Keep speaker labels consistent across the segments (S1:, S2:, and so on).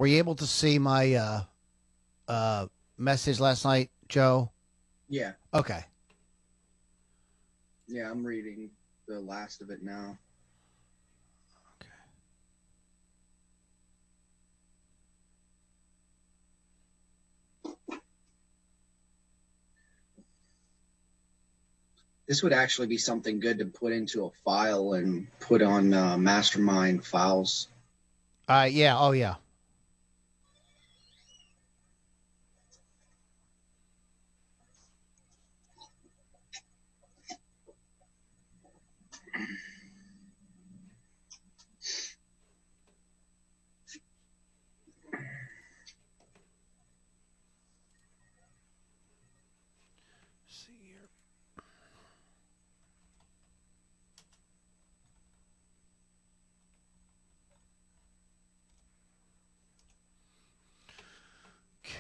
S1: Were you able to see my message last night, Joe?
S2: Yeah.
S1: Okay.
S2: Yeah, I'm reading the last of it now.
S1: Okay.
S2: This would actually be something good to put into a file and put on Mastermind files.
S1: Yeah. Oh, yeah. See here. Okay.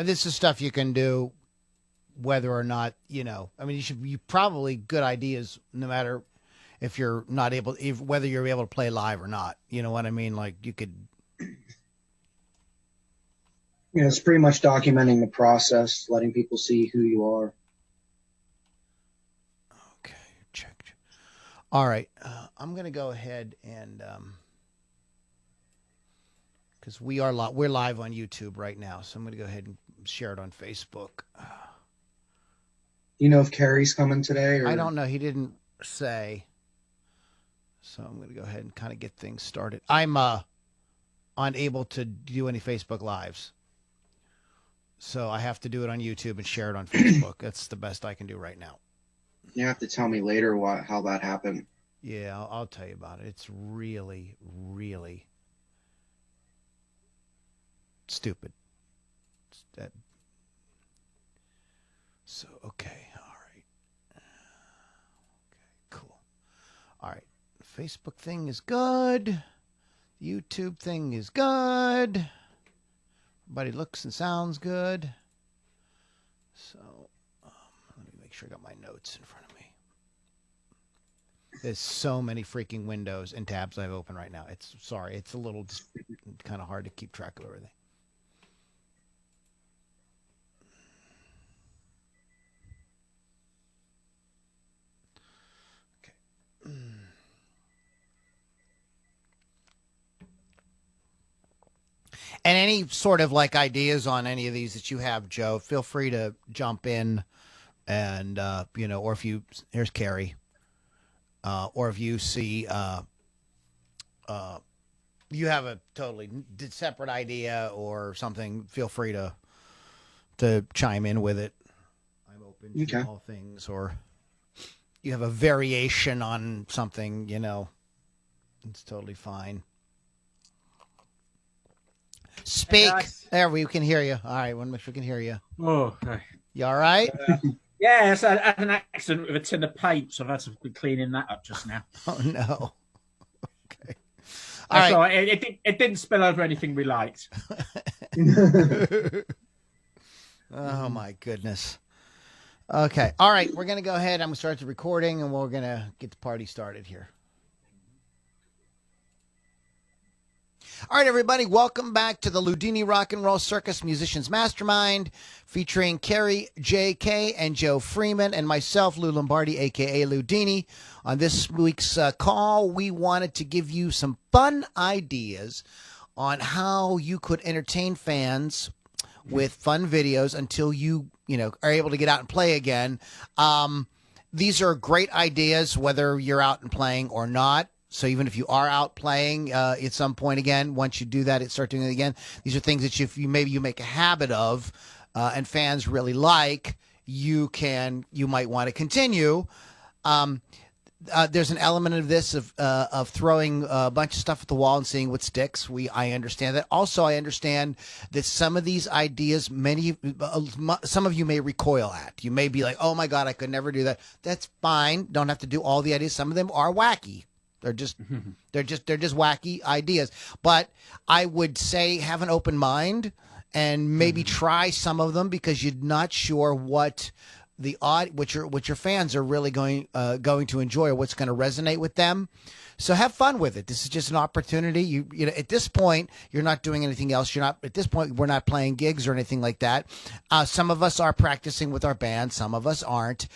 S1: This is stuff you can do whether or not, I mean, you probably good ideas no matter if you're not able, whether you're able to play live or not. You know what I mean? Like you could.
S2: Yeah, it's pretty much documenting the process, letting people see who you are.
S1: Okay, checked. All right, I'm gonna go ahead and because we're live on YouTube right now, so I'm gonna go ahead and share it on Facebook.
S2: Do you know if Carrie's coming today? Or...
S1: I don't know. He didn't say. So I'm going to go ahead and kind of get things started. I'm unable to do any Facebook Lives. So I have to do it on YouTube and share it on Facebook. That's the best I can do right now.
S2: You have to tell me later how that happened.
S1: Yeah, I'll tell you about it. It's really, really stupid. So, okay. All right. Okay, cool. All right. Facebook thing is good. YouTube thing is good. Everybody looks and sounds good. So let me make sure I got my notes in front of me. There's so many freaking windows and tabs I've opened right now. It's a little kind of hard to keep track of everything. Okay. And any sort of like ideas on any of these that you have, Joe, feel free to jump in and, or if here's Carrie, or if you see, you have a totally separate idea or something, feel free to chime in with it. I'm open to all things, or you have a variation on something, it's totally fine. Speak. Hey, there, we can hear you. All right, want to make sure we can hear you.
S3: Oh, okay.
S1: You all right?
S3: Yes, I had an accident with a tin of paint, so I've had to be cleaning that up just now.
S1: Oh, no. Okay. All right.
S3: So it didn't spill over anything we liked.
S1: Oh, my goodness. Okay. All right, we're going to go ahead. I'm going to start the recording, and we're going to get the party started here. All right, everybody, welcome back to the Ludini Rock and Roll Circus Musicians Mastermind, featuring Carrie J.K. and Joe Freeman and myself, Lou Lombardi, a.k.a. Ludini. On this week's call, we wanted to give you some fun ideas on how you could entertain fans with fun videos until you are able to get out and play again. These are great ideas, whether you're out and playing or not. So even if you are out playing at some point again, once you do that, start doing it again. These are things that you make a habit of, and fans really like. You might want to continue. there's an element of this of throwing a bunch of stuff at the wall and seeing what sticks. I understand that. Also, I understand that some of these ideas, some of you may recoil at. You may be like, "Oh my God, I could never do that." That's fine. Don't have to do all the ideas. Some of them are wacky. They're just wacky ideas. But I would say have an open mind and maybe try some of them because you're not sure what what your fans are really going to enjoy or what's going to resonate with them. So have fun with it. This is just an opportunity. You know, at this point, you're not doing anything else. At this point, we're not playing gigs or anything like that. Some of us are practicing with our band. Some of us aren't.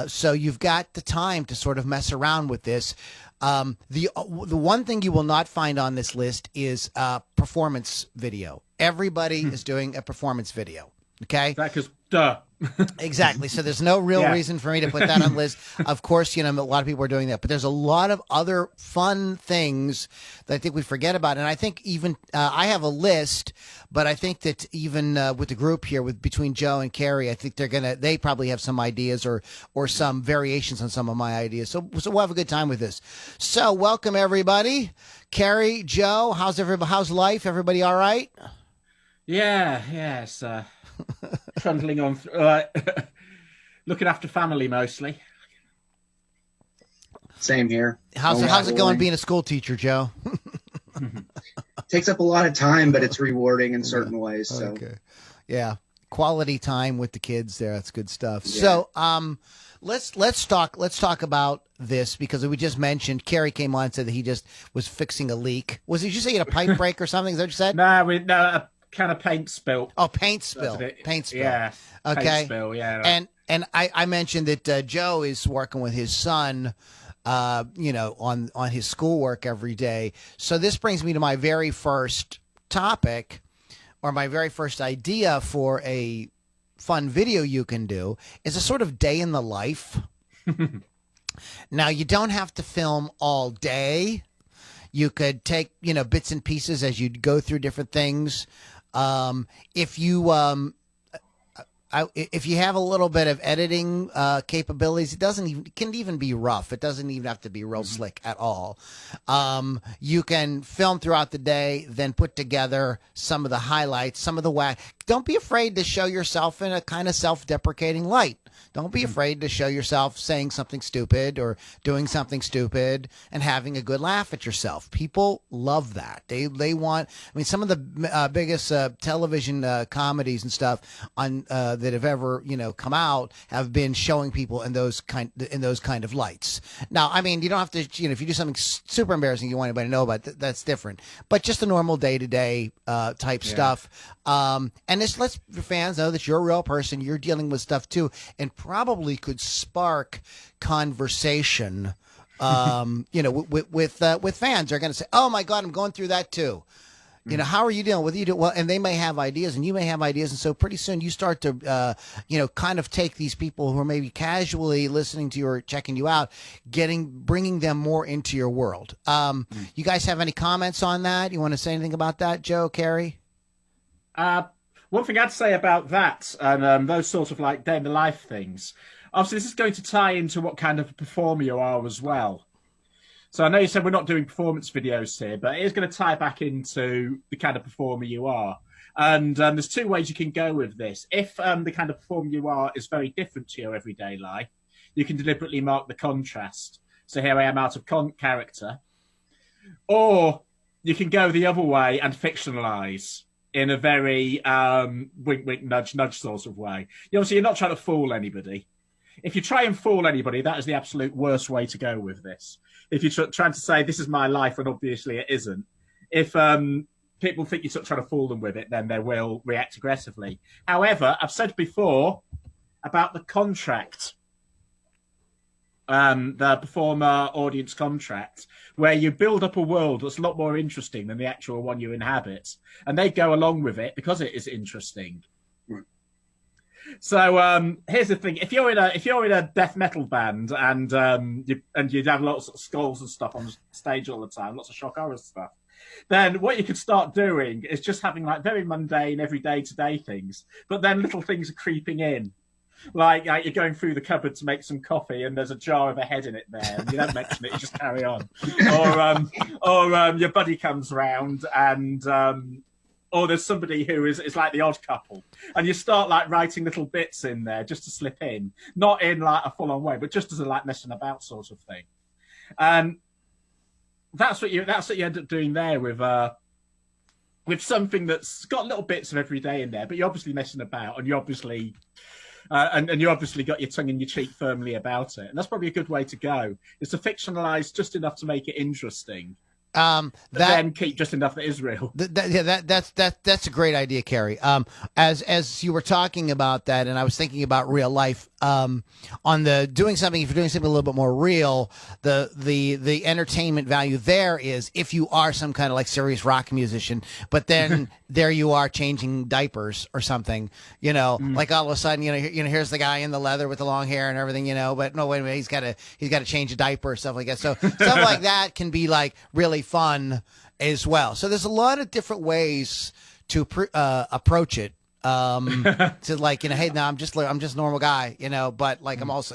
S1: So you've got the time to sort of mess around with this. The one thing you will not find on this list is performance video. Everybody is doing a performance video. Okay.
S3: Because duh.
S1: Exactly. So there's no real reason for me to put that on the list. Of course, a lot of people are doing that, but there's a lot of other fun things that I think we forget about. And I think even I have a list, but I think that even with the group here, between Joe and Carrie, I think they probably have some ideas or some variations on some of my ideas. So we'll have a good time with this. So welcome everybody. Carrie, Joe, how's life? Everybody all right?
S3: Yes. Trundling on, looking after family mostly.
S2: Same here.
S1: How's it going being a school teacher, Joe?
S2: Takes up a lot of time, but it's rewarding in certain ways. So,
S1: okay. Yeah, quality time with the kids there. That's good stuff.
S2: Yeah.
S1: So, let's talk about this because we just mentioned Carrie came on and said that he just was fixing a leak. Did you say he had a pipe break or something? Is that what you said?
S3: No. Kind of paint spill.
S1: Oh, paint spill. Paint spill.
S3: Yeah.
S1: Okay.
S3: Paint spill. Yeah.
S1: And I mentioned that Joe is working with his son, on his schoolwork every day. So this brings me to my very first topic, or my very first idea for a fun video you can do is a sort of day in the life. Now you don't have to film all day. You could take bits and pieces as you go through different things. If you have a little bit of editing capabilities, it can even be rough. It doesn't even have to be real slick at all. You can film throughout the day, then put together some of the highlights, some of the whack. Don't be afraid to show yourself in a kind of self-deprecating light. Don't be afraid to show yourself saying something stupid or doing something stupid and having a good laugh at yourself. People love that. They want. I mean, some of the biggest television comedies and stuff on that have ever come out have been showing people in those kind of lights. Now, I mean, you don't have to. If you do something super embarrassing you want anybody to know about, that's different. But just the normal day-to-day type stuff. And this lets your fans know that you're a real person. You're dealing with stuff too, and probably could spark conversation. With fans. They're going to say, "Oh my God, I'm going through that too." How are you dealing with it? Well, and they may have ideas, and you may have ideas, and so pretty soon you start to, kind of take these people who are maybe casually listening to you or checking you out, bringing them more into your world. You guys have any comments on that? You want to say anything about that, Joe, Carrie?
S3: One thing I'd say about that and those sort of like day in the life things, obviously this is going to tie into what kind of performer you are as well. So I know you said we're not doing performance videos here, but it is going to tie back into the kind of performer you are. And there's two ways you can go with this. If the kind of performer you are is very different to your everyday life, you can deliberately mark the contrast. So here I am out of character. Or you can go the other way and fictionalize in a very wink, wink, nudge, nudge sort of way. Obviously, you're not trying to fool anybody. If you try and fool anybody, that is the absolute worst way to go with this. If you're trying to say, this is my life, and obviously it isn't. If people think you're trying to fool them with it, then they will react aggressively. However, I've said before about the contract, the performer audience contract, where you build up a world that's a lot more interesting than the actual one you inhabit, and they go along with it because it is interesting. So here's the thing: if you're in a death metal band and you'd have lots of skulls and stuff on stage all the time, lots of shock horror stuff, then what you could start doing is just having like very mundane, everyday today things, but then little things are creeping in. Like you're going through the cupboard to make some coffee, and there's a jar of a head in it there, and you don't mention it, you just carry on. Or your buddy comes round, and or there's somebody who is like the odd couple, and you start like writing little bits in there just to slip in, not in like a full-on way, but just as a like messing about sort of thing. And that's what you end up doing there with something that's got little bits of every day in there, but you're obviously messing about, and you obviously and you obviously got your tongue in your cheek firmly about it. And that's probably a good way to go, is to fictionalize just enough to make it interesting. Then keep just enough that is real.
S1: That's a great idea, Carrie. As you were talking about that, and I was thinking about real life. On the doing something, if you're doing something a little bit more real, the entertainment value there is if you are some kind of like serious rock musician, but then there you are changing diapers or something, like all of a sudden, here's the guy in the leather with the long hair and everything, but no, wait a minute, he's got to change a diaper or stuff like that. So stuff like that can be like really fun as well. So there's a lot of different ways to approach it. To like, hey, no, I'm just a normal guy, but like I'm also,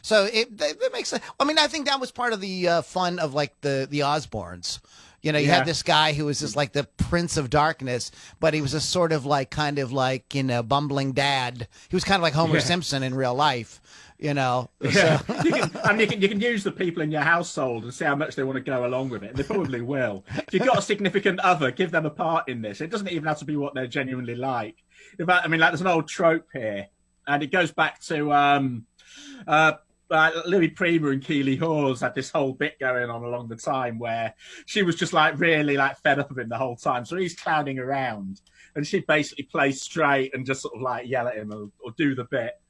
S1: so it makes sense. I mean, I think that was part of the fun of like the Osbournes. You had this guy who was just like the Prince of Darkness, but he was a sort of like bumbling dad. He was kind of like Homer Simpson in real life. Yeah.
S3: So. you can use the people in your household and see how much they want to go along with it. They probably will. If you've got a significant other, give them a part in this. It doesn't even have to be what they're genuinely like. In fact, I mean, like there's an old trope here, and it goes back to Louis Prima and Keely Hawes had this whole bit going on along the time where she was just like really like fed up of him the whole time. So he's clowning around, and she'd basically play straight and just sort of like yell at him or do the bit.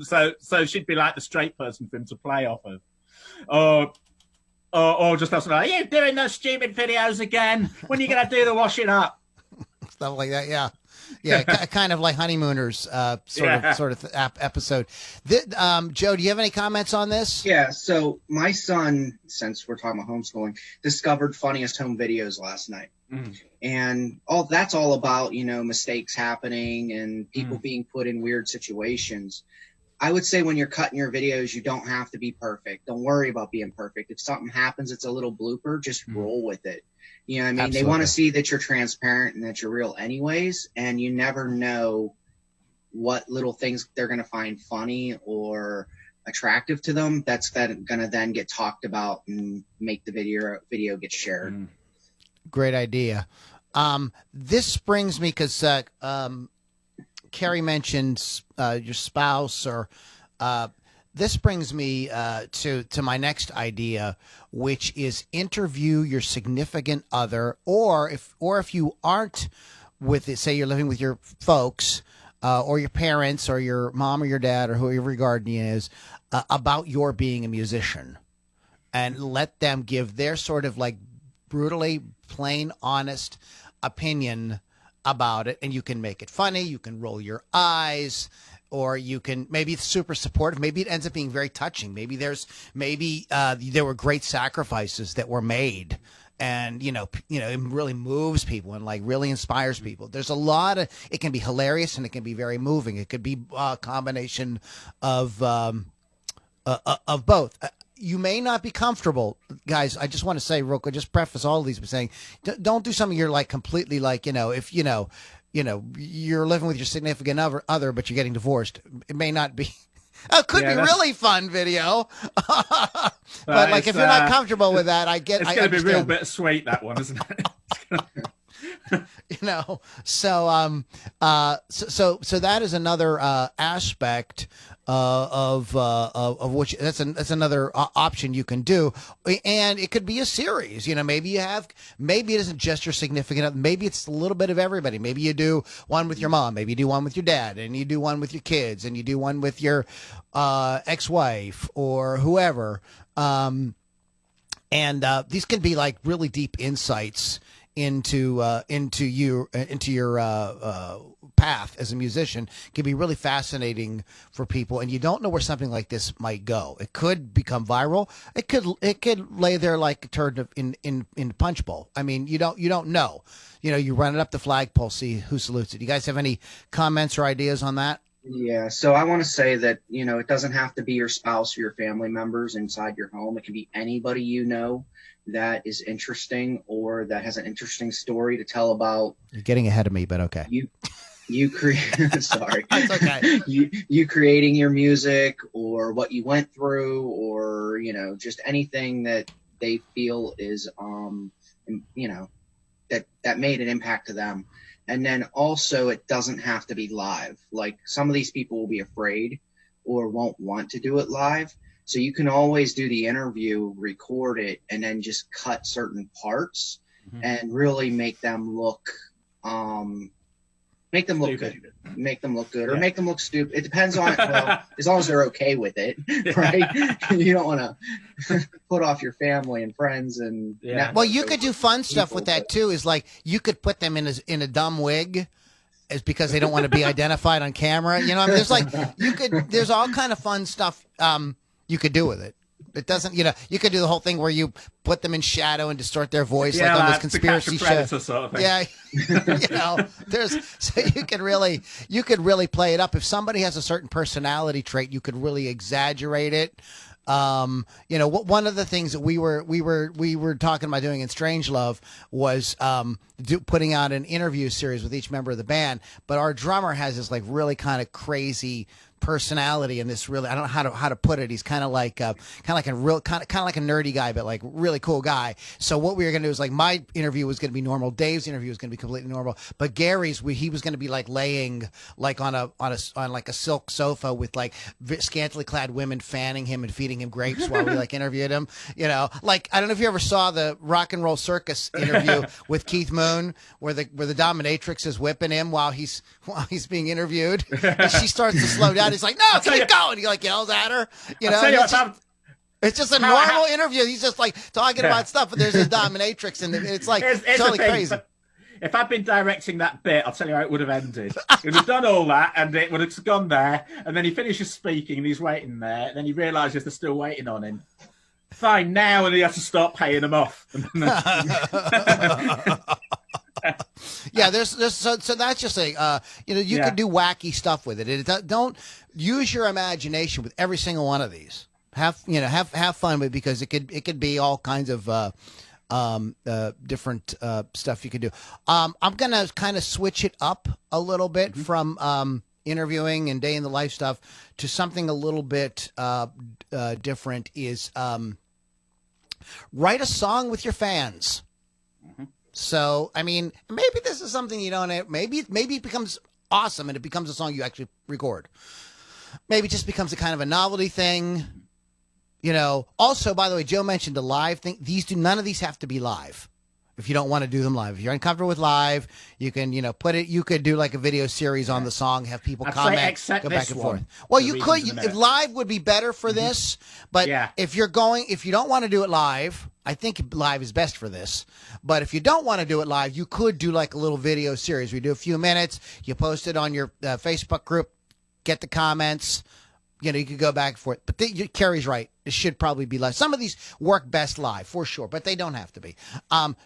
S3: So she'd be like the straight person for him to play off of, or just something like, "Are you doing those stupid videos again? When are you gonna do the washing up?"
S1: Stuff like that, yeah. Kind of like Honeymooners sort of episode. Joe, do you have any comments on this?
S2: Yeah, so my son, since we're talking about homeschooling, discovered Funniest Home Videos last night. And that's all about, mistakes happening and people being put in weird situations. I would say when you're cutting your videos, you don't have to be perfect. Don't worry about being perfect. If something happens, it's a little blooper, just roll with it. You know what I mean?
S1: Absolutely.
S2: They want to see that you're transparent and that you're real anyways, and you never know what little things they're going to find funny or attractive to them that's going to then get talked about and make the video get shared.
S1: Great idea. This brings me, because Carrie mentions your spouse, or this brings me to my next idea, which is interview your significant other, or if you aren't with it, say you're living with your folks, or your parents, or your mom or your dad, or whoever your guardian is, about your being a musician, and let them give their sort of like brutally plain, honest opinion about it. And you can make it funny, you can roll your eyes, or you can, maybe it's super supportive, maybe it ends up being very touching, maybe there were great sacrifices that were made, and it really moves people and like really inspires people. There's a lot of, it can be hilarious and it can be very moving. It could be a combination of both. You may not be comfortable, guys. I just want to say real quick, just preface all of these by saying, don't do something you're like completely like, if you're living with your significant other, but you're getting divorced. It may not be. It could be really fun video, but like if you're not comfortable with that, I get.
S3: It's going to be real bittersweet, that one, isn't it?
S1: So that is another aspect of which that's another option you can do, and it could be a series. Maybe it isn't just your significant other, maybe it's a little bit of everybody. Maybe you do one with your mom, maybe you do one with your dad, and you do one with your kids, and you do one with your ex-wife or whoever. And these can be like really deep insights into your path as a musician. Can be really fascinating for people, and you don't know where something like this might go. It could become viral. It could lay there like a turd in punch bowl. I mean, you don't know. You run it up the flagpole, see who salutes it. You guys have any comments or ideas on that?
S2: Yeah, so I want to say that, it doesn't have to be your spouse or your family members inside your home. It can be anybody you know that is interesting or that has an interesting story to tell about
S1: You're getting ahead of me, but okay.
S2: You create sorry.
S1: That's okay.
S2: You creating your music or what you went through or, just anything that they feel is that made an impact to them. And then also, it doesn't have to be live. Like, some of these people will be afraid or won't want to do it live. So you can always do the interview, record it, and then just cut certain parts and really make them look good. Make them look good, or make them look stupid. It depends on well, as long as they're okay with it, right? You don't want to put off your family and friends and
S1: Well, you could do fun stuff with that too. Is like you could put them in a dumb wig, is because they don't want to be identified on camera. You know, I mean, there's all kind of fun stuff you could do with it. It doesn't, you could do the whole thing where you put them in shadow and distort their voice like on those conspiracy shows.
S3: Sort of thing.
S1: Yeah, so you could really play it up. If somebody has a certain personality trait, you could really exaggerate it. One of the things that we were talking about doing in Strangelove was putting out an interview series with each member of the band. But our drummer has this like really kind of crazy personality and this really, I don't know how to put it. He's kind of like a nerdy guy, but like really cool guy. So what we were going to do is like my interview was going to be normal. Dave's interview was going to be completely normal, but Gary's, he was going to be like laying like on like a silk sofa with like scantily clad women fanning him and feeding him grapes while we like interviewed him. Like, I don't know if you ever saw the Rock and Roll Circus interview with Keith Moon where the dominatrix is whipping him while he's being interviewed and she starts to slow down. He's like, no, keep going. He like yells at her. It's just a normal interview. He's just like talking about stuff, but there's a dominatrix, and it's like totally crazy.
S3: If I'd been directing that bit, I'll tell you how it would have ended. It would have done all that, and it would have gone there, and then he finishes speaking, and he's waiting there, and then he realises they're still waiting on him. Fine, now, and he has to start paying them off.
S1: Yeah, so that's just a you could do wacky stuff with it. Don't use your imagination with every single one of these. Have fun with it because it could be all kinds of different stuff you could do. I'm gonna kind of switch it up a little bit from interviewing and day in the life stuff to something a little bit different. Is write a song with your fans. So, I mean, maybe this is something you don't. Maybe it becomes awesome and it becomes a song you actually record. Maybe it just becomes a kind of a novelty thing. Also, by the way, Joe mentioned the live thing. None of these have to be live. If you don't want to do them live, if you're uncomfortable with live, you can, put it. You could do like a video series on the song, have people comment, go back and forth. Well, you could. If live would be better for this, but if you don't want to do it live, I think live is best for this. But if you don't want to do it live, you could do like a little video series. We do a few minutes. You post it on your Facebook group, get the comments. You could go back and forth. But Carrie's right. It should probably be live. Some of these work best live for sure, but they don't have to be.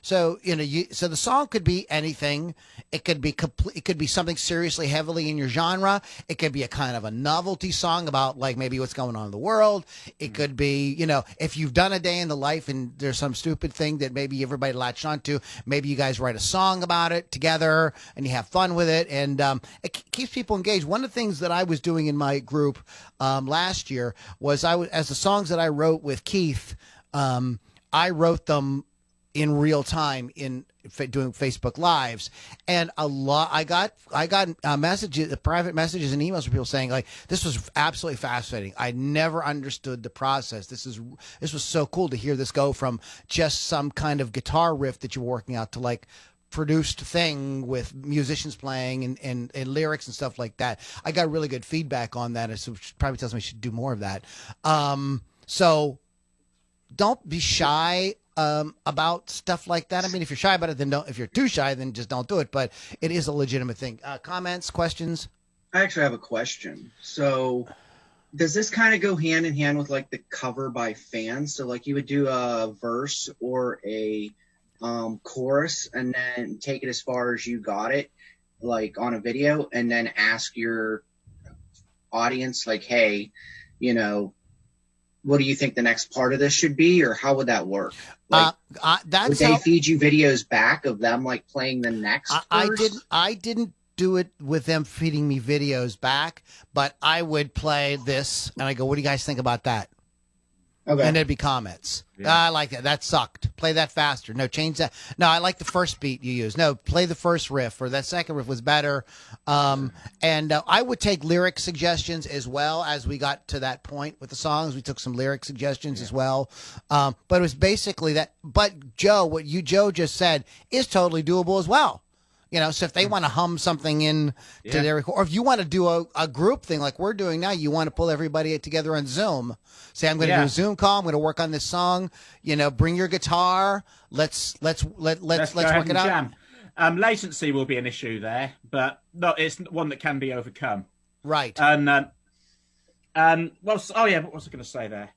S1: So the song could be anything. It could be It could be something seriously heavily in your genre. It could be a kind of a novelty song about like maybe what's going on in the world. It could be if you've done a day in the life and there's some stupid thing that maybe everybody latched onto. Maybe you guys write a song about it together and you have fun with it, and it keeps people engaged. One of the things that I was doing in my group last year was as the songs that I wrote with Keith, I wrote them in real time in doing Facebook Lives, and I got messages, private messages, and emails from people saying like, "This was absolutely fascinating. I never understood the process. This was so cool to hear this go from just some kind of guitar riff that you're working out to like." Produced thing with musicians playing and lyrics and stuff like that. I got really good feedback on that. So it probably tells me I should do more of that. So don't be shy about stuff like that. I mean, if you're shy about it, then don't. If you're too shy, then just don't do it. But it is a legitimate thing. Comments, questions?
S2: I actually have a question. So does this kind of go hand in hand with like the cover by fans? So like you would do a verse or a chorus and then take it as far as you got it, like on a video, and then ask your audience, like, hey, you know, what do you think the next part of this should be, or how would that work? Like, would they feed you videos back of them like playing the next verse?
S1: I didn't do it with them feeding me videos back, but I would play this and I go, what do you guys think about that?
S2: Okay.
S1: And there'd be comments. I like that. That sucked. Play that faster. No, change that. No, I like the first beat you use. No, play the first riff, or that second riff was better. And I would take lyric suggestions as well. As we got to that point with the songs, we took some lyric suggestions as well. But it was basically that. But Joe, what Joe just said is totally doable as well. You know, so if they want to hum something in to their record, or if you want to do a group thing like we're doing now, you want to pull everybody together on Zoom. Say, I'm going to do a Zoom call. I'm going to work on this song. You know, bring your guitar. Let's work it out.
S3: Jam. Latency will be an issue there, but no, it's one that can be overcome.
S1: Right.
S3: And what was I going to say there?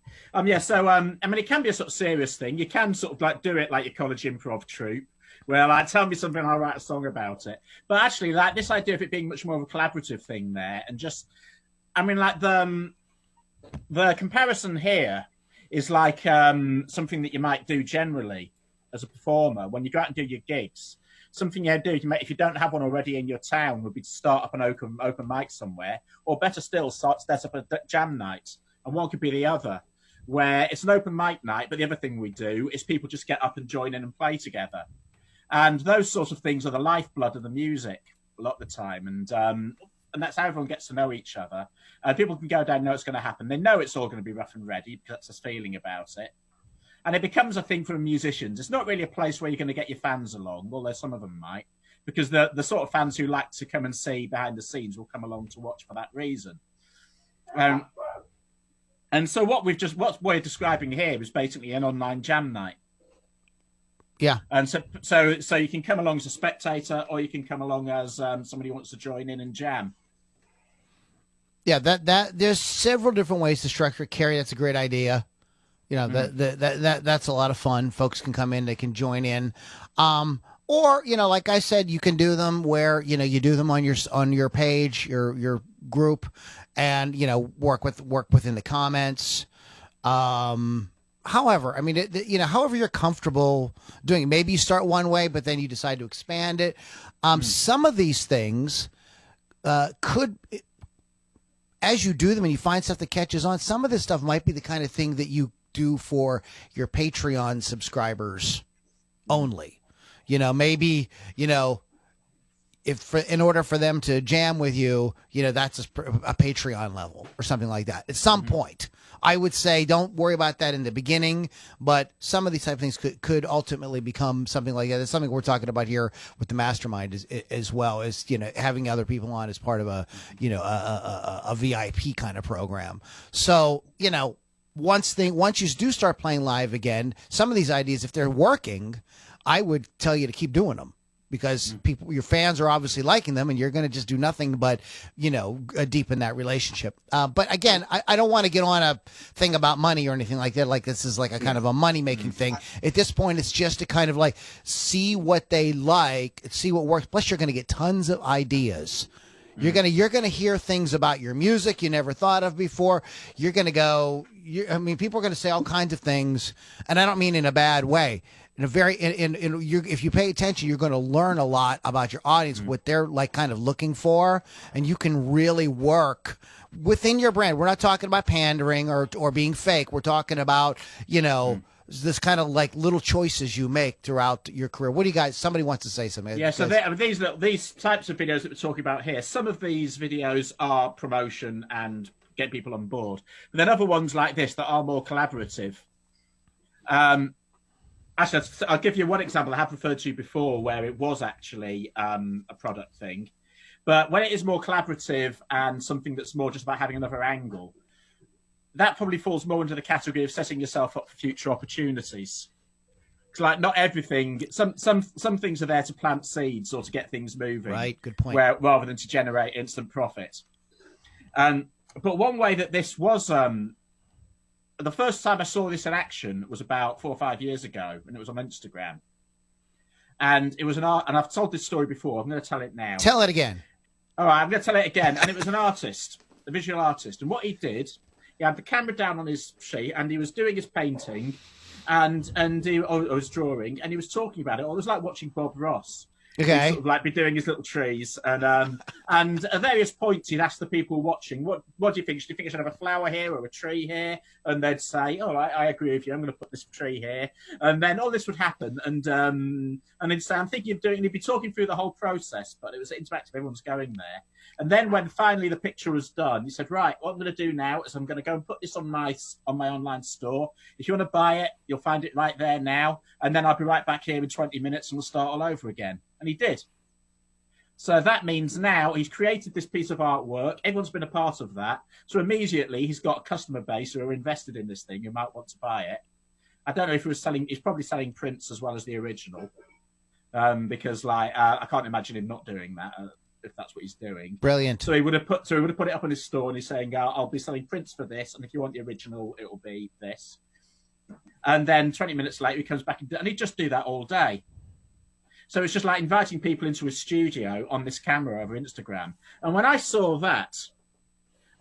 S3: So I mean, it can be a sort of serious thing. You can sort of like do it like your college improv troupe. Well, like, tell me something, I'll write a song about it. But actually, like, this idea of it being much more of a collaborative thing there, and just, I mean, like, the comparison here is like something that you might do generally as a performer when you go out and do your gigs. Something you do, if you don't have one already in your town, would be to start up an open mic somewhere, or better still, set up a jam night. And one could be the other, where it's an open mic night, but the other thing we do is people just get up and join in and play together. And those sorts of things are the lifeblood of the music a lot of the time. And that's how everyone gets to know each other. People can go down and know it's going to happen. They know it's all going to be rough and ready because that's the feeling about it. And it becomes a thing for the musicians. It's not really a place where you're going to get your fans along, although some of them might, because the sort of fans who like to come and see behind the scenes will come along to watch for that reason. And so what we're describing here is basically an online jam night.
S1: Yeah,
S3: and so you can come along as a spectator, or you can come along as somebody who wants to join in and jam.
S1: Yeah, that there's several different ways to structure Carrie. That's a great idea. You know, that's a lot of fun. Folks can come in, they can join in, or you know, like I said, you can do them where you know you do them on your page, your group, and you know work within the comments. However, I mean, you know, however you're comfortable doing it. Maybe you start one way, but then you decide to expand it. Some of these things could, as you do them and you find stuff that catches on, some of this stuff might be the kind of thing that you do for your Patreon subscribers only. You know, maybe, you know, in order for them to jam with you, you know, that's a Patreon level or something like that. At some point, I would say don't worry about that in the beginning, but some of these type of things could ultimately become something like that. It's something we're talking about here with the mastermind as well as, you know, having other people on as part of a, you know, a VIP kind of program. So, you know, once you do start playing live again, some of these ideas, if they're working, I would tell you to keep doing them. Because your fans are obviously liking them, and you're going to just do nothing but, you know, deepen that relationship. But again, I don't want to get on a thing about money or anything like that. Like this is like a kind of a money making thing. At this point, it's just to kind of like see what they like, see what works. Plus, you're going to get tons of ideas. You're gonna hear things about your music you never thought of before. You're gonna go. I mean, people are gonna say all kinds of things, and I don't mean in a bad way. If you pay attention, you're going to learn a lot about your audience, what they're like kind of looking for, and you can really work within your brand. We're not talking about pandering or being fake. We're talking about, you know, this kind of like little choices you make throughout your career. What do you guys, somebody wants to say something.
S3: Yeah. So these types of videos that we're talking about here, some of these videos are promotion and get people on board, but then other ones like this that are more collaborative. Actually, I'll give you one example I have referred to before where it was actually a product thing. But when it is more collaborative and something that's more just about having another angle, that probably falls more into the category of setting yourself up for future opportunities. It's like not everything, some things are there to plant seeds or to get things moving.
S1: Right, good point.
S3: Rather than to generate instant profit. But one way that this was... the first time I saw this in action was about 4 or 5 years ago, and it was on Instagram. And it was and I've told this story before. I'm going to tell it now.
S1: Tell it again.
S3: All right, I'm going to tell it again. And it was an artist. the visual artist. And what he did, he had the camera down on his sheet, and he was doing his painting, and he was drawing, and he was talking about it. It was like watching Bob Ross.
S1: Okay.
S3: He'd sort of like be doing his little trees, and at various points he'd ask the people watching, "What do you think? Do you think I should have a flower here or a tree here?" And they'd say, "Oh, I agree with you. I'm going to put this tree here." And then all this would happen, and he'd say, "I'm thinking of doing." And he'd be talking through the whole process, but it was interactive. Everyone's going there. And then when finally the picture was done, he said, "Right, what I'm going to do now is I'm going to go and put this on my online store. If you want to buy it, you'll find it right there now. And then I'll be right back here in 20 minutes and we'll start all over again." And he did. So that means now he's created this piece of artwork. Everyone's been a part of that. So immediately he's got a customer base who are invested in this thing, who might want to buy it. I don't know if he was selling, he's probably selling prints as well as the original. Because I can't imagine him not doing that. If that's what he's doing.
S1: Brilliant.
S3: So he would have put it up on his store, and he's saying, "I'll be selling prints for this, and if you want the original, it will be this." And then 20 minutes later, he comes back and he'd just do that all day. So it's just like inviting people into his studio on this camera over Instagram. And when I saw that,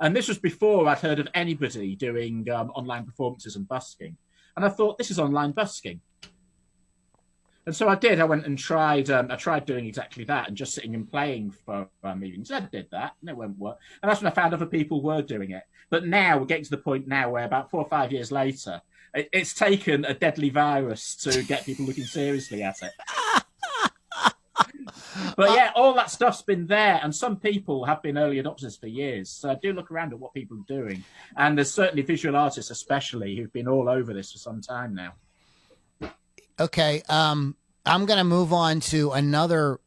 S3: and this was before I'd heard of anybody doing online performances and busking, and I thought, this is online busking. And so I did. I went and tried. I tried doing exactly that and just sitting and playing for meetings. I did that, and it went well. And that's when I found other people were doing it. But now we're getting to the point now where about 4 or 5 years later, it's taken a deadly virus to get people looking seriously at it. But yeah, all that stuff's been there, and some people have been early adopters for years. So I do look around at what people are doing, and there's certainly visual artists, especially, who've been all over this for some time now.
S1: Okay, I'm going to move on to another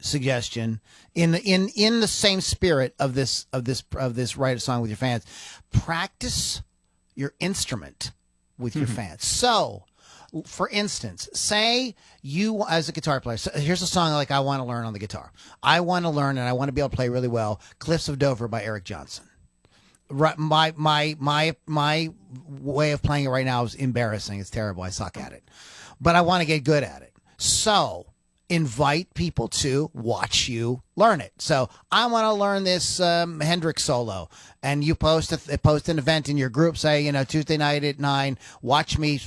S1: suggestion in the same spirit of this write a song with your fans. Practice your instrument with your fans. So, for instance, say you as a guitar player. So here's a song like I want to learn on the guitar. I want to learn and I want to be able to play really well. Cliffs of Dover by Eric Johnson. My way of playing it right now is embarrassing. It's terrible. I suck at it, but I want to get good at it. So invite people to watch you learn it. So I want to learn this Hendrix solo, and you post an event in your group, say, Tuesday night at 9, watch me,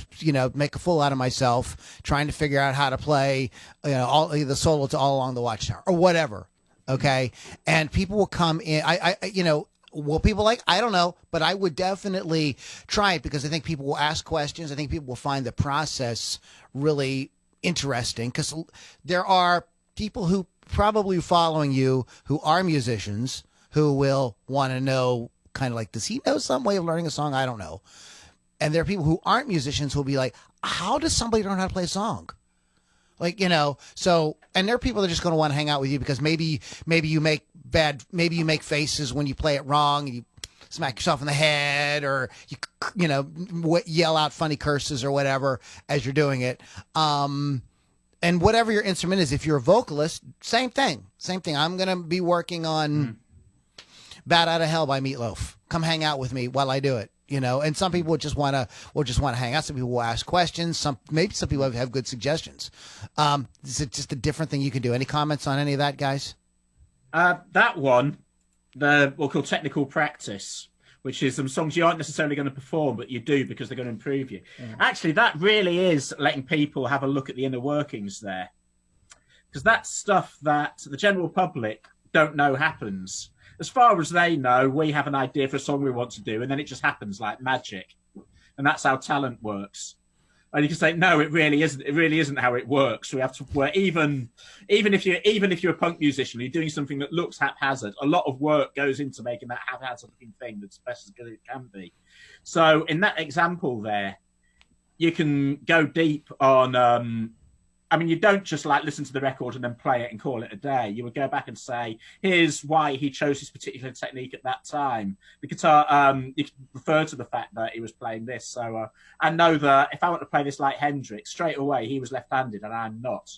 S1: make a fool out of myself trying to figure out how to play, all the solo to All Along the Watchtower or whatever. Okay. And people will come in. Will people like? I don't know, but I would definitely try it because I think people will ask questions. I think people will find the process really interesting because there are people who probably following you who are musicians who will want to know kind of like, does he know some way of learning a song? I don't know. And there are people who aren't musicians who will be like, how does somebody learn how to play a song? Like, so, and there are people that are just going to want to hang out with you because maybe you make faces when you play it wrong and you smack yourself in the head or you yell out funny curses or whatever as you're doing it. And whatever your instrument is, if you're a vocalist, same thing. I'm going to be working on Bat Out of Hell by Meatloaf. Come hang out with me while I do it. And some people just want to hang out. Some people will ask questions. Maybe some people have good suggestions. Is it just a different thing you can do? Any comments on any of that, guys?
S3: That one, we'll call technical practice, which is some songs you aren't necessarily going to perform, but you do because they're going to improve you. Yeah. Actually, that really is letting people have a look at the inner workings there, because that's stuff that the general public don't know happens. As far as they know, we have an idea for a song we want to do, and then it just happens like magic. And that's how talent works. And you can say, no, it really isn't. It really isn't how it works. We have to work. Even if you're a punk musician, you're doing something that looks haphazard. A lot of work goes into making that haphazard-looking thing that's best as good as it can be. So in that example there, you can go deep on. You don't just like listen to the record and then play it and call it a day. You would go back and say, here's why he chose this particular technique at that time. The guitar, you can refer to the fact that he was playing this. So I know that if I want to play this like Hendrix, straight away he was left-handed and I'm not.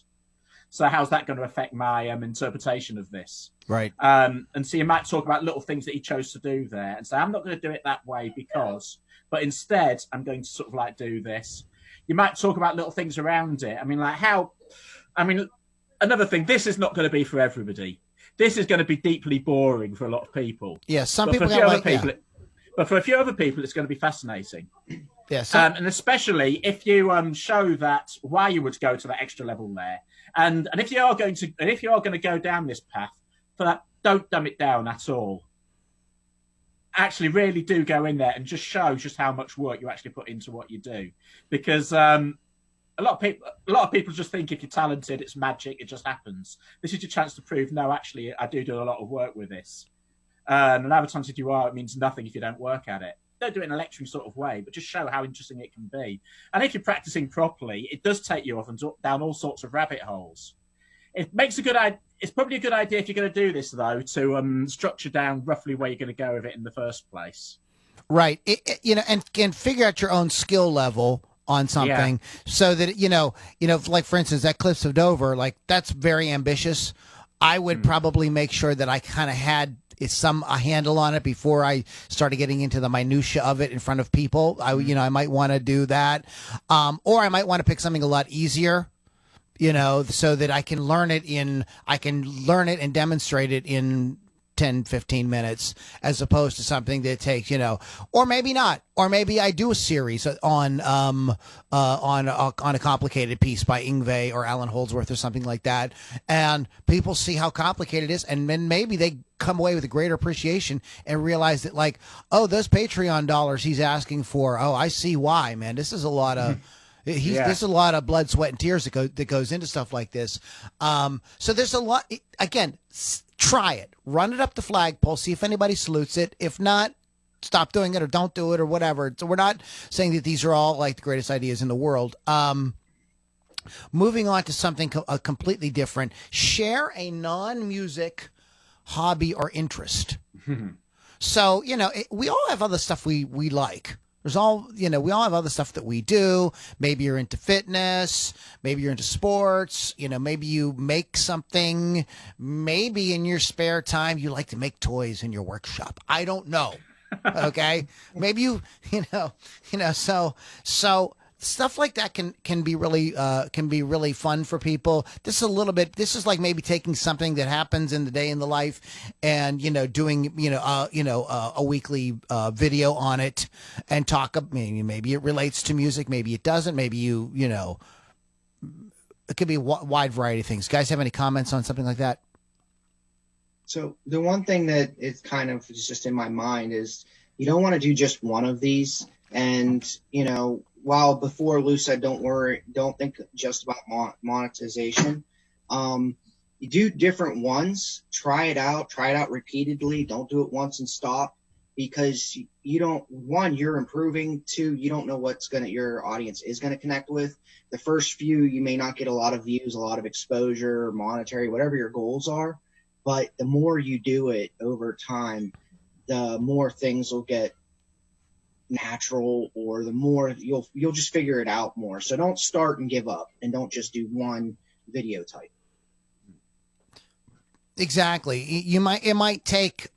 S3: So how's that going to affect my interpretation of this?
S1: Right.
S3: And so you might talk about little things that he chose to do there and say, I'm not going to do it that way but instead I'm going to sort of like do this. You might talk about little things around it. Another thing, this is not going to be for everybody. this is going to be deeply boring for a lot of people.
S1: Yeah, some
S3: But
S1: people
S3: for a few
S1: got
S3: other
S1: like,
S3: people,
S1: yeah.
S3: but for a few other people, it's going to be fascinating.
S1: Yeah,
S3: And especially if you show that why you would go to that extra level there, and if you are going to go down this path, for that, don't dumb it down at all. Actually, really do go in there and just show just how much work you actually put into what you do, because a lot of people just think if you're talented, it's magic, it just happens. This is your chance to prove, no, actually, I do a lot of work with this. And however talented you are, it means nothing if you don't work at it. Don't do it in a lecturing sort of way, but just show how interesting it can be. And if you're practicing properly, it does take you off and down all sorts of rabbit holes. It makes it's probably a good idea if you're going to do this, though, to structure down roughly where you're going to go with it in the first place.
S1: Right. And figure out your own skill level on something, so that, like, for instance, that Cliffs of Dover, like, that's very ambitious. I would probably make sure that I kind of had a handle on it before I started getting into the minutia of it in front of people. I might want to do that. Or I might want to pick something a lot easier, so that I can learn it and demonstrate it in 10, 15 minutes, as opposed to something that takes, or maybe not, or maybe I do a series on a complicated piece by Yngwie or Alan Holdsworth or something like that, and people see how complicated it is, and then maybe they come away with a greater appreciation and realize that, like, oh, those Patreon dollars he's asking for, oh, I see why, man. This is a lot of There's a lot of blood, sweat, and tears that goes into stuff like this. So there's a lot. Again, try it. Run it up the flagpole. See if anybody salutes it. If not, stop doing it or don't do it or whatever. So we're not saying that these are all like the greatest ideas in the world. Moving on to something completely different. Share a non-music hobby or interest. So, we all have other stuff we like. We all have other stuff that we do. Maybe you're into fitness. Maybe you're into sports. Maybe you make something. Maybe in your spare time, you like to make toys in your workshop. I don't know. Okay. Maybe so stuff like that can be really fun for people. This is like maybe taking something that happens in the day in the life and, doing, a weekly video on it and talk. Maybe it relates to music. Maybe it doesn't. Maybe it could be a wide variety of things. Guys have any comments on something like that?
S2: So the one thing that is kind of just in my mind is you don't want to do just one of these. And, while before Lou said, don't think just about monetization. You do different ones, try it out repeatedly. Don't do it once and stop, because you're improving. Two, you don't know your audience is going to connect with. The first few, you may not get a lot of views, a lot of exposure, monetary, whatever your goals are. But the more you do it over time, the more things will get natural, or the more you'll just figure it out more. So don't start and give up, and don't just do one video type.
S1: Exactly. It might take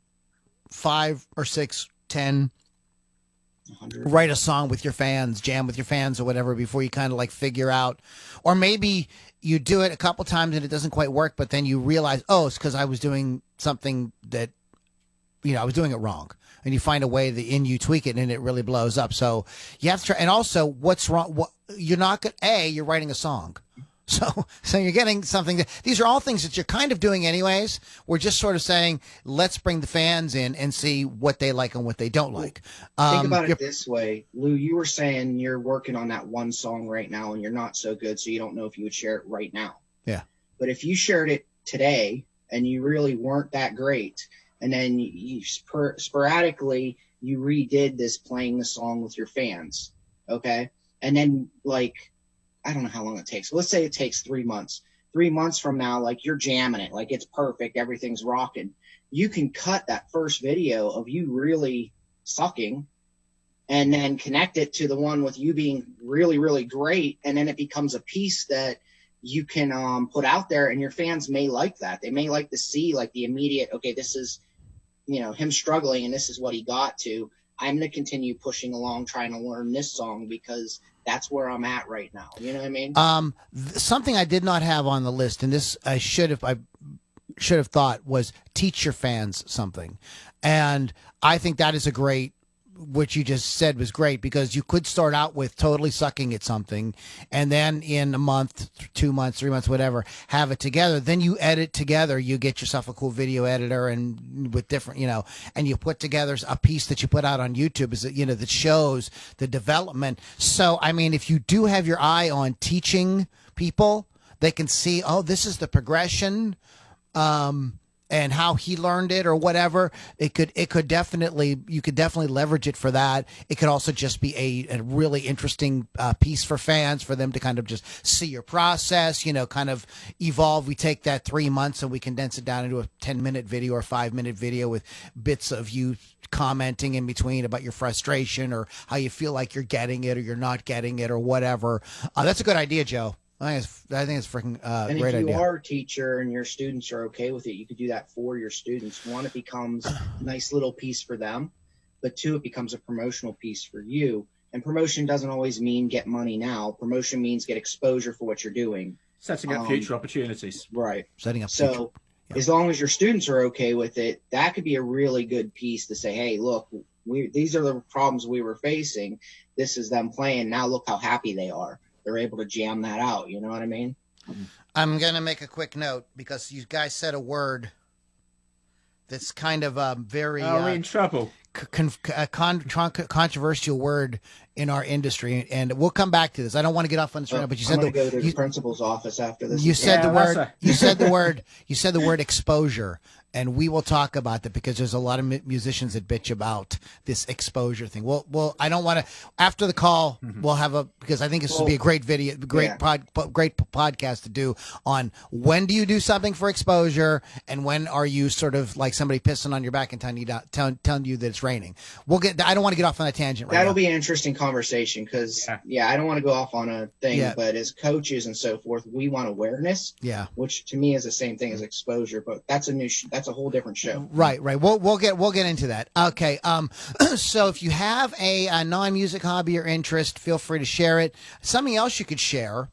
S1: 5 or 6, 10, 100. Write a song with your fans, jam with your fans or whatever, before you kind of like figure out, or maybe you do it a couple times and it doesn't quite work, but then you realize, oh, it's because I was doing something that, I was doing it wrong. And you find a way that you tweak it and it really blows up. So you have to try. And also, what's wrong? You're not going you're writing a song. So you're getting something these are all things that you're kind of doing anyways. We're just sort of saying, let's bring the fans in and see what they like and what they don't like.
S2: Think about it this way. Lou, you were saying you're working on that one song right now and you're not so good, so you don't know if you would share it right now.
S1: Yeah.
S2: But if you shared it today and you really weren't that great, and then you sporadically you redid this, playing the song with your fans, okay? And then, like, I don't know how long it takes. Let's say it takes 3 months. 3 months from now, like, you're jamming it, like it's perfect, everything's rocking. You can cut that first video of you really sucking and then connect it to the one with you being really, really great, and then it becomes a piece that you can put out there, and your fans may like that. They may like to see, like, the immediate, okay, this is, him struggling and this is what he got to. I'm going to continue pushing along, trying to learn this song because that's where I'm at right now. You know what I mean?
S1: Something I did not have on the list, and this I should have. should have thought was teach your fans something. And I think that is a great, what you just said was great, because you could start out with totally sucking at something, and then in a month, 2 months, 3 months, whatever, have it together. Then you edit together. You get yourself a cool video editor and with different, and you put together a piece that you put out on YouTube is that shows the development. So, I mean, if you do have your eye on teaching people, they can see, oh, this is the progression. And how he learned it or whatever, you could definitely leverage it for that. It could also just be a really interesting piece for fans, for them to kind of just see your process, kind of evolve. We take that 3 months and we condense it down into a 10-minute video or 5-minute video with bits of you commenting in between about your frustration or how you feel like you're getting it or you're not getting it or whatever. That's a good idea, Joe. I think it's freaking
S2: and
S1: great idea.
S2: And if you are a teacher and your students are okay with it, you could do that for your students. One, it becomes a nice little piece for them, but two, it becomes a promotional piece for you. And promotion doesn't always mean get money now. Promotion means get exposure for what you're doing.
S3: Setting up future opportunities.
S2: Right.
S1: Setting up
S2: future.
S1: So
S2: as long as your students are okay with it, that could be a really good piece to say, hey, look, these are the problems we were facing. This is them playing. Now look how happy they are. They're able to jam that out. You know what I mean?
S1: I'm going to make a quick note because you guys said a word that's kind of very
S3: we're in trouble.
S1: Controversial word in our industry, and we'll come back to this. I don't want to get off on this right now, but you said
S2: go to the principal's office after this.
S1: You said You said the word exposure, and we will talk about that because there's a lot of musicians that bitch about this exposure thing. Well, I don't want to. After the call, we'll have because I think this would be a great video, great podcast to do on when do you do something for exposure, and when are you sort of like somebody pissing on your back and telling you that it's raining. I don't want to get off on a tangent right now.
S2: That'll be an interesting conversation because I don't want to go off on a thing, but as coaches and so forth, we want awareness. Yeah, which to me is the same thing as exposure, but that's a whole different show.
S1: Right. We'll get into that. Okay. So if you have a non-music hobby or interest, feel free to share it. Something else you could share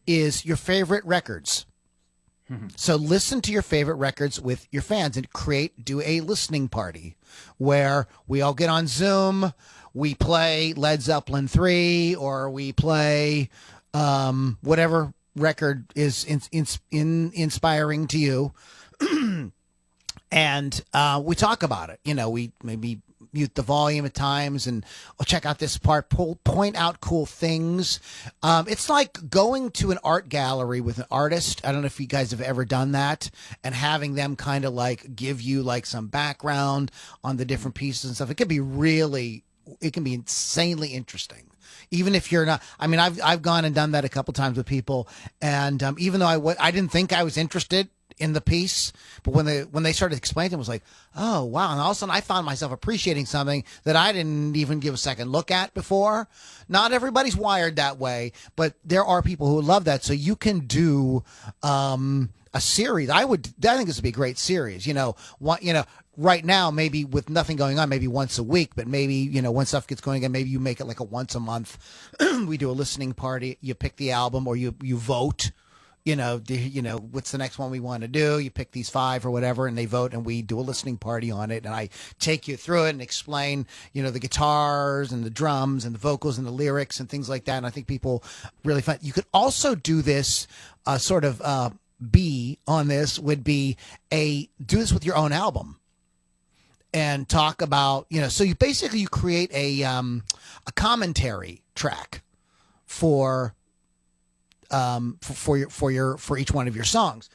S1: is your favorite records. So listen to your favorite records with your fans and do a listening party where we all get on Zoom, we play Led Zeppelin 3 or we play whatever record is inspiring to you. And we talk about it. We maybe mute the volume at times and check out this part, point out cool things. It's like going to an art gallery with an artist. I don't know if you guys have ever done that, and having them kind of like give you like some background on the different pieces and stuff. It can be insanely interesting. Even if you're not, I mean, I've gone and done that a couple times with people, and even though I didn't think I was interested in the piece, but when they started explaining it, was like, oh wow, and all of a sudden I found myself appreciating something that I didn't even give a second look at before. Not everybody's wired that way, but there are people who love that. So you can do a series. I think this would be a great series. Right now, maybe with nothing going on, maybe once a week, but maybe, when stuff gets going again, maybe you make it like a once a month. We do a listening party. You pick the album or you vote, what's the next one we want to do? You pick these 5 or whatever, and they vote, and we do a listening party on it. And I take you through it and explain, the guitars and the drums and the vocals and the lyrics and things like that. And I think people really find you could also do this B on this would be do this with your own album. And talk about, so you create a commentary track for each one of your songs.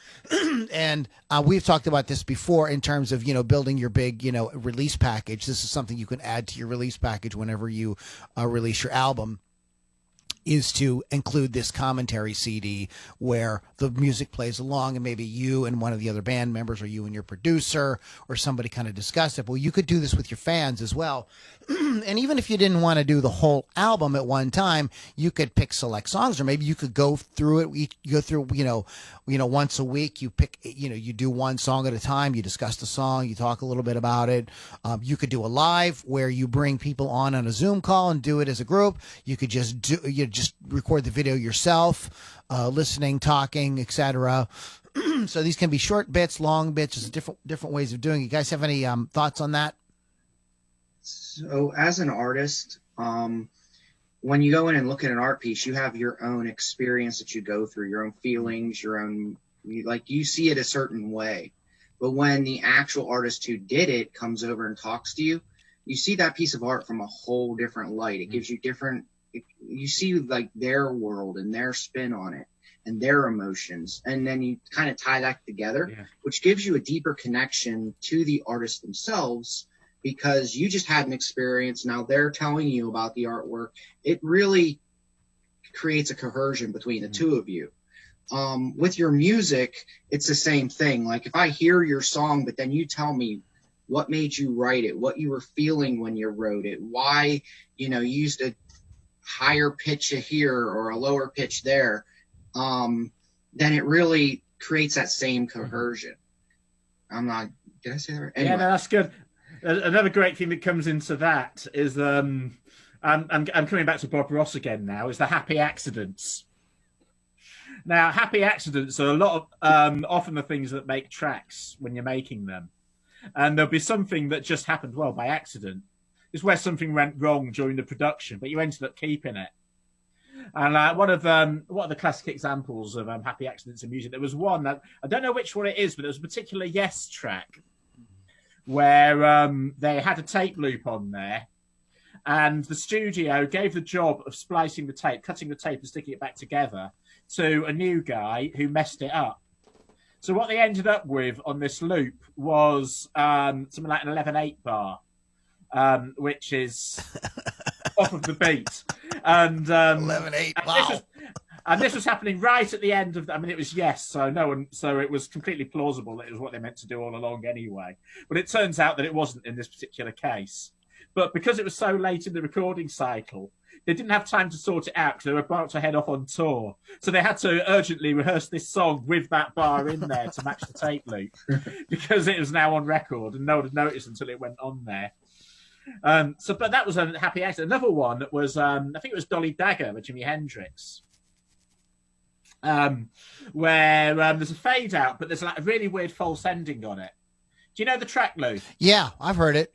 S1: And we've talked about this before in terms of, building your big, release package. This is something you can add to your release package whenever you release your album, is to include this commentary CD where the music plays along and maybe you and one of the other band members or you and your producer or somebody kind of discuss it. Well, you could do this with your fans as well. And even if you didn't want to do the whole album at one time, you could pick select songs, or maybe you could go through it. You go through, once a week, you pick, you do one song at a time. You discuss the song, you talk a little bit about it. You could do a live where you bring people on a Zoom call and do it as a group. You could just just record the video yourself, listening, talking, etc. So these can be short bits, long bits, just different ways of doing it. You guys have any thoughts on that?
S2: So as an artist, when you go in and look at an art piece, you have your own experience that you go through, your own feelings, you see it a certain way. But when the actual artist who did it comes over and talks to you, you see that piece of art from a whole different light. It gives you you see like their world and their spin on it and their emotions. And then you kind of tie that together, which gives you a deeper connection to the artist themselves, because you just had an experience. Now they're telling you about the artwork. It really creates a cohesion between the two of you. With your music, it's the same thing. Like if I hear your song, but then you tell me what made you write it, what you were feeling when you wrote it, why, you used a higher pitch here or a lower pitch there, then it really creates that same cohesion. Did I say that right? Anyway.
S3: Yeah, no, that's good. Another great thing that comes into that is, I'm coming back to Bob Ross again now, is the happy accidents. Now, happy accidents are a lot of often the things that make tracks when you're making them. And there'll be something that just happened, by accident. It's where something went wrong during the production, but you ended up keeping it. And one of the classic examples of happy accidents in music, there was one that, I don't know which one it is, but there was a particular Yes track where they had a tape loop on there, and the studio gave the job of splicing the tape, cutting the tape and sticking it back together to a new guy who messed it up. So what they ended up with on this loop was something like an 11/8 bar, which is off of the beat. And
S1: 11/8, wow.
S3: And this was happening right at the end of. It was Yes, so it was completely plausible that it was what they meant to do all along anyway. But it turns out that it wasn't in this particular case. But because it was so late in the recording cycle, they didn't have time to sort it out because they were about to head off on tour. So they had to urgently rehearse this song with that bar in there to match the tape loop, because it was now on record and no one had noticed until it went on there. But that was a happy accident. Another one was, I think it was Dolly Dagger by Jimi Hendrix, where there's a fade out, but there's like a really weird false ending on it. Do you know the track, Lou?
S1: Yeah, I've heard it.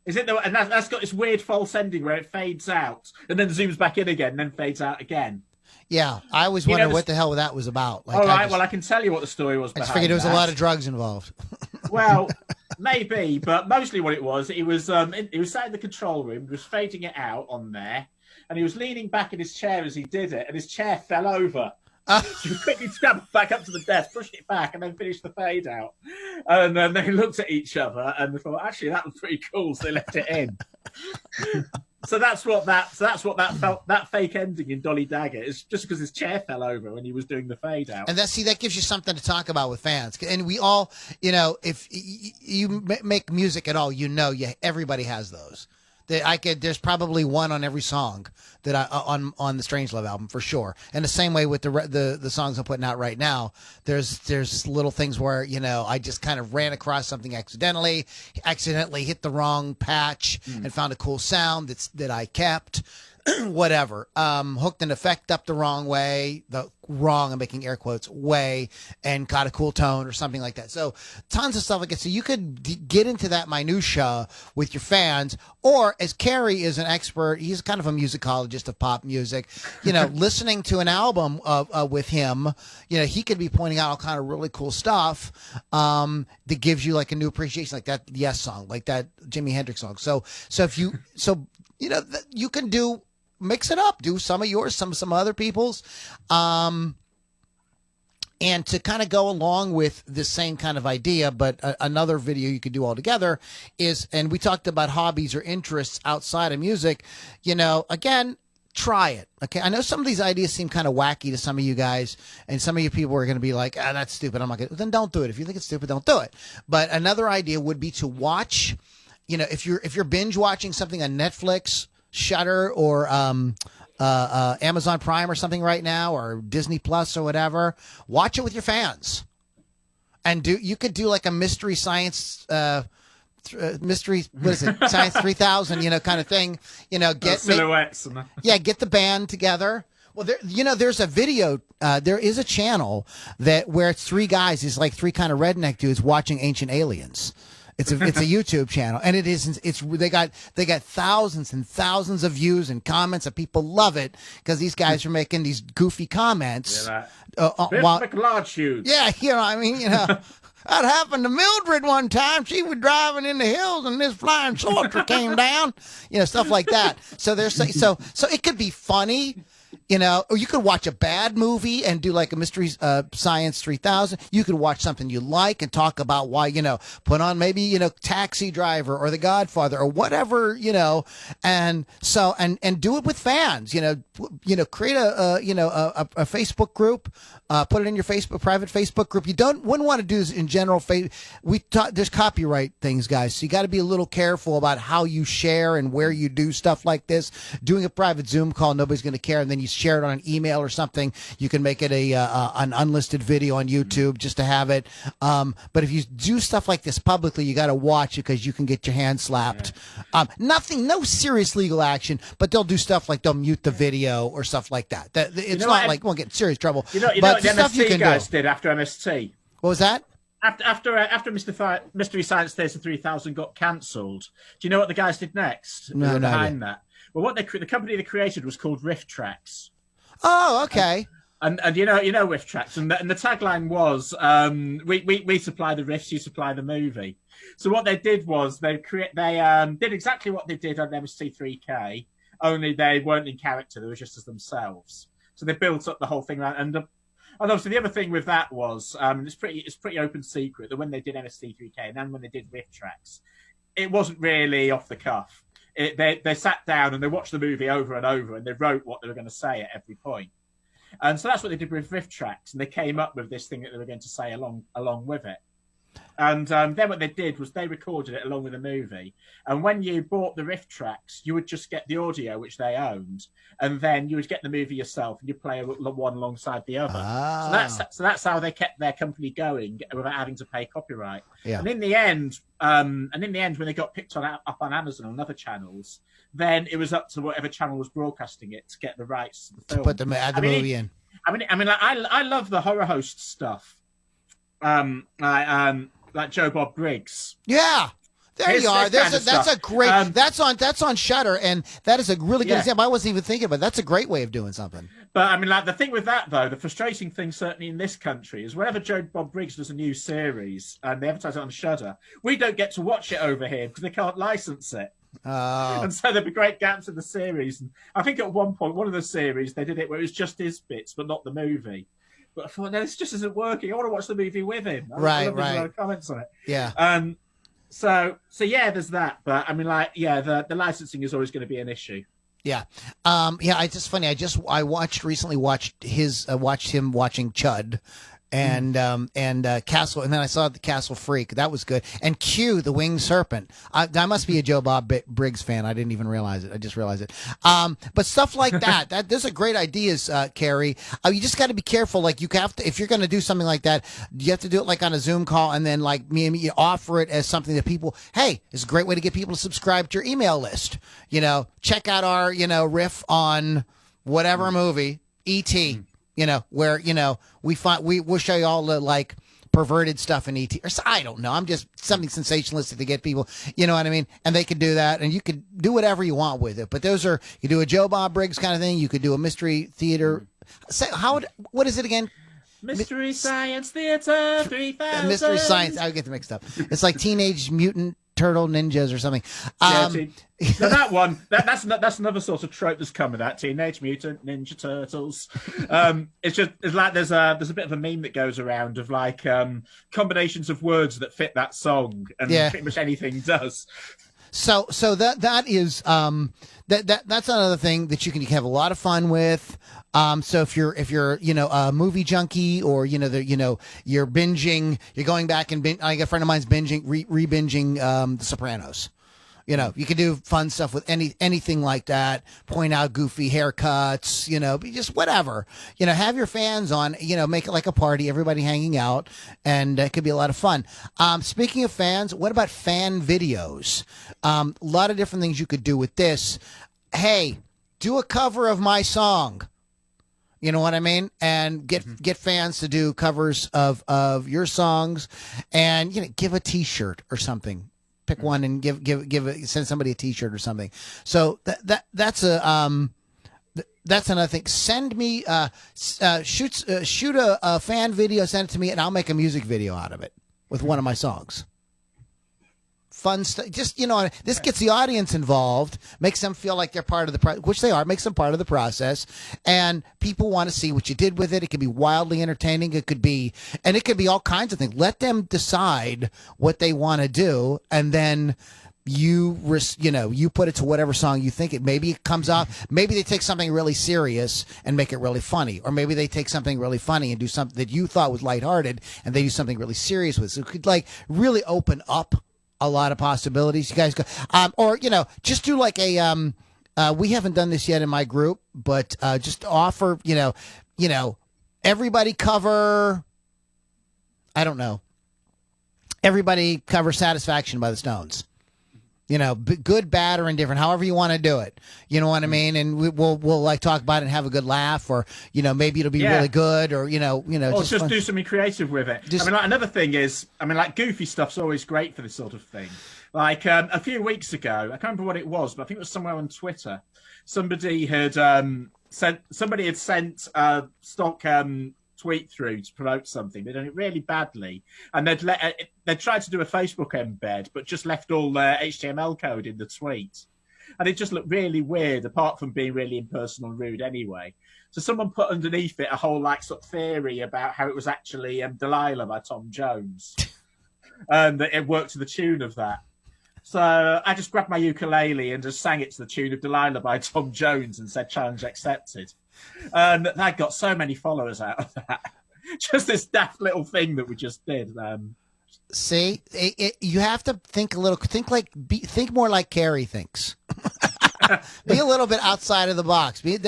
S3: Is it and that's got this weird false ending where it fades out and then zooms back in again, and then fades out again.
S1: Yeah, I always wondered what the hell that was about.
S3: All right, well, I can tell you what the story was.
S1: I just figured there was a lot of drugs involved.
S3: Well, maybe, but mostly what it was, he was sat in the control room, he was fading it out on there, and he was leaning back in his chair as he did it, and his chair fell over. So he quickly scrambled back up to the desk, pushed it back, and then finished the fade out. And they looked at each other and thought, actually, that was pretty cool, so they left it in. So that's what that fake ending in Dolly Dagger is, just because his chair fell over when he was doing the fade out.
S1: And that gives you something to talk about with fans. And we all, if you make music at all, everybody has those. There's probably one on every song that on the Strangelove album for sure. And the same way with the songs I'm putting out right now. There's little things where I just kind of ran across something accidentally hit the wrong patch and found a cool sound that I kept. Whatever, hooked an effect up the wrong way, I'm making air quotes, way, and got a cool tone or something like that. So tons of stuff like that. So you could get into that minutia with your fans, or as Carrie is an expert, he's kind of a musicologist of pop music, listening to an album with him, he could be pointing out all kind of really cool stuff that gives you like a new appreciation, like that Yes song, like that Jimi Hendrix song. So if you, you can mix it up, do some of yours, some other people's, and to kind of go along with the same kind of idea, but another video you could do all together is, and we talked about hobbies or interests outside of music, again, try it. Okay. I know some of these ideas seem kind of wacky to some of you guys, and some of you people are going to be like, that's stupid. I'm not going to, then don't do it. If you think it's stupid, don't do it. But another idea would be to watch, if you're binge watching something on Netflix, Shudder, or Amazon Prime or something right now, or Disney Plus or whatever, watch it with your fans. And you could do like a mystery science mystery, what is it, Science 3000, kind of thing. Get
S3: silhouettes.
S1: Get the band together, Well, there's a video. There is a channel where it's three guys. It's like three kind of redneck dudes watching Ancient Aliens. It's a YouTube channel, and they got thousands and thousands of views and comments, and people love it because these guys are making these goofy comments.
S3: Large huge.
S1: Yeah, I mean, that happened to Mildred one time. She was driving in the hills, and this flying saucer came down. Stuff like that. So so it could be funny. Or you could watch a bad movie and do like a Mystery Science 3000. You could watch something you like and talk about why, put on maybe, Taxi Driver or The Godfather or whatever, and so, and do it with fans, create a Facebook group, put it in your private Facebook group. You wouldn't want to do this in general. There's copyright things, guys. So you got to be a little careful about how you share and where you do stuff like this. Doing a private Zoom call, nobody's going to care. And then you share it on an email or something. You can make it an unlisted video on YouTube just to have it. But if you do stuff like this publicly, you got to watch it because you can get your hand slapped. Yeah. No serious legal action, but they'll do stuff like they'll mute the video or stuff like that. It's not like we'll get in serious trouble.
S3: But the MST guys did after MST.
S1: What was that?
S3: After Mystery Science Theatre 3000 got cancelled, do you know what the guys did next?
S1: No,
S3: behind that. Well, the company they created was called RiffTrax.
S1: Oh, okay.
S3: And you know RiffTrax, and the tagline was we supply the riffs, you supply the movie. So what they did was they did exactly what they did on MST3K, only they weren't in character; they were just as themselves. So they built up the whole thing around. And obviously the other thing with that was it's pretty open secret that when they did MST3K and then when they did RiffTrax, it wasn't really off the cuff. They sat down and they watched the movie over and over and they wrote what they were going to say at every point. And so that's what they did with RiffTrax, and they came up with this thing that they were going to say along with it. And then what they did was they recorded it along with the movie. And when you bought the RiffTrax, you would just get the audio, which they owned, and then you would get the movie yourself, and you play one alongside the other.
S1: Ah.
S3: So that's how they kept their company going without having to pay copyright.
S1: Yeah.
S3: And in the end, when they got picked up on Amazon and other channels, then it was up to whatever channel was broadcasting it to get the rights to the film.
S1: To put add the movie in.
S3: I love the horror host stuff. Like Joe Bob Briggs.
S1: Yeah. There you are. That's a great. That's on Shudder, and that is a really good example. I wasn't even thinking about it. That's a great way of doing something.
S3: But the thing with that though, the frustrating thing certainly in this country is whenever Joe Bob Briggs does a new series and they advertise it on Shudder, we don't get to watch it over here because they can't license it. And so there'd be great gaps in the series. And I think at one point, one of the series they did it where it was just his bits, but not the movie. But I thought, no, this just isn't working. I want to watch the movie with him.
S1: Right.
S3: A lot of comments on it.
S1: Yeah.
S3: So yeah, there's that. But the licensing is always going to be an issue.
S1: Yeah. It's just funny. I recently watched him watching Chud. And Castle, and then I saw the Castle Freak. That was good. And Q, the Winged Serpent. I must be a Joe Bob Briggs fan. I didn't even realize it. I just realized it. But stuff like that. Those are great ideas, Carrie. You just got to be careful. Like you have to, if you're going to do something like that, you have to do it like on a Zoom call, and then like you offer it as something that people. Hey, it's a great way to get people to subscribe to your email list. Check out our riff on whatever movie, E.T. Where, we'll show you all the like perverted stuff in ET, or I don't know. I'm just something sensationalistic to get people, you know what I mean? And they could do that, and you could do whatever you want with it. But you do a Joe Bob Briggs kind of thing. You could do a mystery theater. What is it again?
S3: Mystery Science Theater 3000.
S1: Mystery Science. I get them mixed up. It's like Teenage Mutant Turtle Ninjas or something.
S3: So that one, that's another sort of trope that's come with that Teenage Mutant Ninja Turtles. It's like there's a bit of a meme that goes around of like combinations of words that fit that song, and pretty much anything does.
S1: So that is that's another thing that you can have a lot of fun with. So if you're a movie junkie, or you're binging, you're going back and I got a friend of mine's re-binging The Sopranos. You can do fun stuff with anything like that. Point out goofy haircuts, just whatever. Have your fans on, make it like a party, everybody hanging out, and it could be a lot of fun. Speaking of fans, what about fan videos? A lot of different things you could do with this. Hey, do a cover of my song. You know what I mean? And get fans to do covers of your songs, and give a T-shirt or something. Pick one and send somebody a T-shirt or something. So that's another thing. Send me shoot a fan video, send it to me, and I'll make a music video out of it with one of my songs. Fun stuff. Just, this gets the audience involved, makes them feel like they're part of the which they are, makes them part of the process, and people want to see what you did with it. It could be wildly entertaining. It could be all kinds of things. Let them decide what they want to do, and then you put it to whatever song you think it. Maybe it comes off. Maybe they take something really serious and make it really funny, or maybe they take something really funny and do something that you thought was lighthearted, and they do something really serious with it. So it could really open up a lot of possibilities. You guys go, or just do like a. We haven't done this yet in my group, but just offer everybody cover. I don't know. Everybody cover "Satisfaction" by the Stones. Good, bad, or indifferent, however you want to do it. You know what I mean? And we'll talk about it and have a good laugh, or maybe it'll be really good, or
S3: or just do something creative with it. Another thing is, goofy stuff's always great for this sort of thing. Like a few weeks ago, I can't remember what it was, but I think it was somewhere on Twitter. Somebody had sent a stock tweet through to promote something. They'd done it really badly, and they'd tried to do a Facebook embed, but just left all the HTML code in the tweet, and it just looked really weird, apart from being really impersonal and rude anyway. So someone put underneath it a whole sort of theory about how it was actually Delilah by Tom Jones, and that it worked to the tune of that. So I just grabbed my ukulele and just sang it to the tune of Delilah by Tom Jones and said challenge accepted. And I got so many followers out of that. Just this daft little thing that we just did.
S1: See, you have to think more like Carrie thinks. Be a little bit outside of the box. I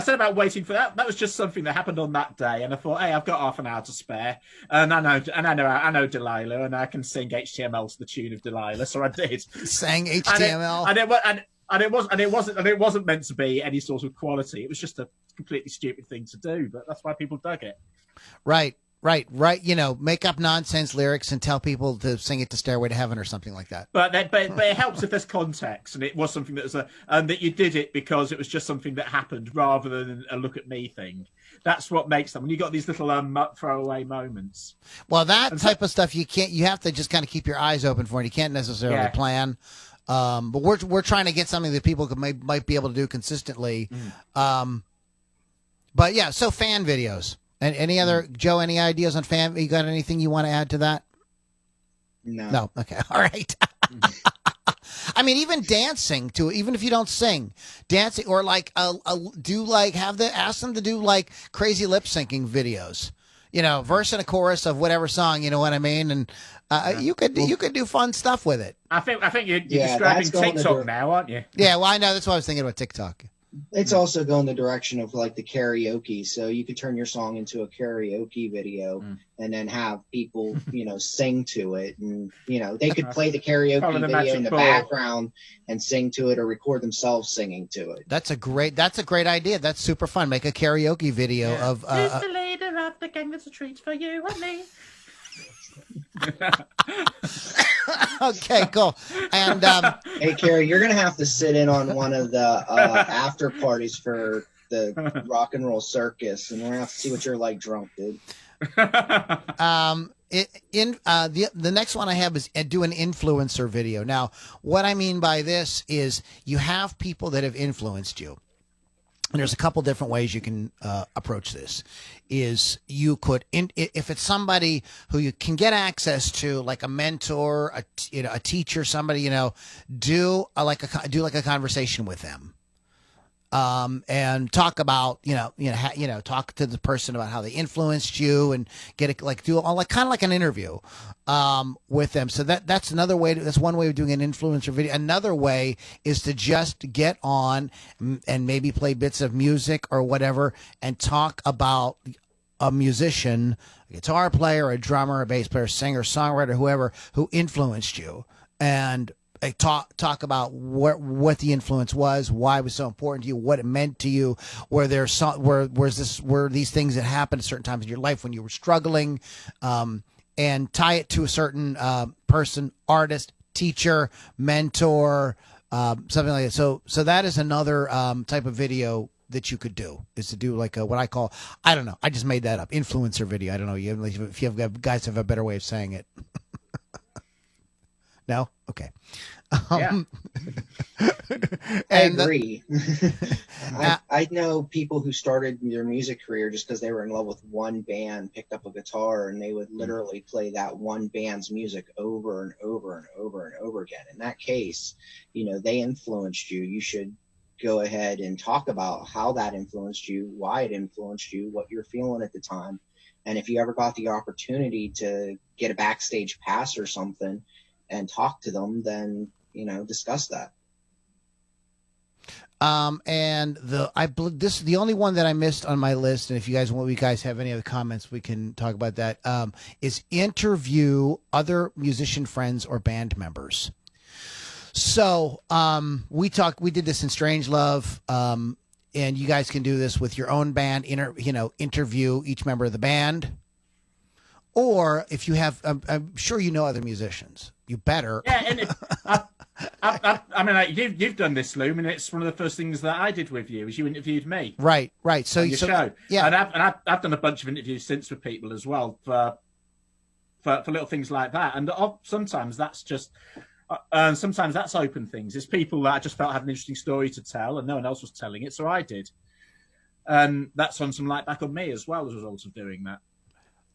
S1: said about waiting for that.
S3: That was just something that happened on that day, and I thought, hey, I've got half an hour to spare, and I know Delilah, and I can sing HTML to the tune of Delilah, so I did.
S1: Sang HTML,
S3: and it wasn't meant to be any sort of quality. It was just a completely stupid thing to do, but that's why people dug it.
S1: Right. Make up nonsense lyrics and tell people to sing it to Stairway to Heaven or something like that.
S3: But it helps if there's context, and it was something that was and that you did it because it was just something that happened rather than a look at me thing. That's what makes them. When you got these little throwaway moments.
S1: Well, that type of stuff you have to just kind of keep your eyes open for, and you can't necessarily plan. But we're trying to get something that people might be able to do consistently. But yeah, so fan videos. And any other, Joe, any ideas on fan? You got anything you want to add to that? No. Okay. All right. Even dancing too, even if you don't sing, dancing, or ask them to do crazy lip syncing videos, verse and a chorus of whatever song, you know what I mean? And you could do fun stuff with it.
S3: I think you're describing TikTok now, aren't you?
S1: Yeah. Well, I know, that's why I was thinking about TikTok.
S2: It's also going the direction of the karaoke. So you could turn your song into a karaoke video and then have people, sing to it. And, they could play the karaoke video in the background and sing to it, or record themselves singing to it.
S1: That's a great idea. That's super fun. Make a karaoke video of.
S3: Who's the leader of the gang? There's a treat for you and me.
S1: Okay, cool. And
S2: hey, Carrie, you're gonna have to sit in on one of the after parties for the rock and roll circus, and we're gonna have to see what you're like drunk, dude.
S1: The next one I have is do an influencer video. Now, what I mean by this is you have people that have influenced you. And there's a couple different ways you can approach this. Is you could, if it's somebody who you can get access to, like a mentor, a teacher, somebody, do a conversation with them, and talk about talk to the person about how they influenced you, and get it kind of like an interview with them. So that's another way. That's one way of doing an influencer video. Another way is to just get on and maybe play bits of music or whatever, and talk about a musician, a guitar player, a drummer, a bass player, singer, songwriter, whoever who influenced you, and talk about what the influence was, why it was so important to you, what it meant to you, were these things that happened at certain times in your life when you were struggling, and tie it to a certain person, artist, teacher, mentor, something like that. So that is another type of video that you could do, is to do like what I call, I don't know, I just made that up, influencer video. I don't know if you have guys have a better way of saying it. No? Okay.
S2: Yeah. I agree. I know people who started their music career just because they were in love with one band, picked up a guitar, and they would literally play that one band's music over and over and over and over again. In that case, they influenced you. You should go ahead and talk about how that influenced you, why it influenced you, what you're feeling at the time. And if you ever got the opportunity to get a backstage pass or something and talk to them, then discuss that.
S1: And this is the only one that I missed on my list, and if you guys have any other comments, we can talk about that. Is interview other musician friends or band members. So we did this in Strangelove, and you guys can do this with your own band. Interview each member of the band. Or if you have, I'm sure you know other musicians. You better.
S3: Yeah, and I mean, you've done this, Loom, and it's one of the first things that I did with you, is you interviewed me.
S1: Right. So
S3: on your show.
S1: Yeah,
S3: and I've done a bunch of interviews since with people as well for little things like that, and sometimes that's just. Sometimes that's open things. It's people that I just felt had an interesting story to tell, and no one else was telling it, so I did. And that's on some light back on me as well as a result of doing that.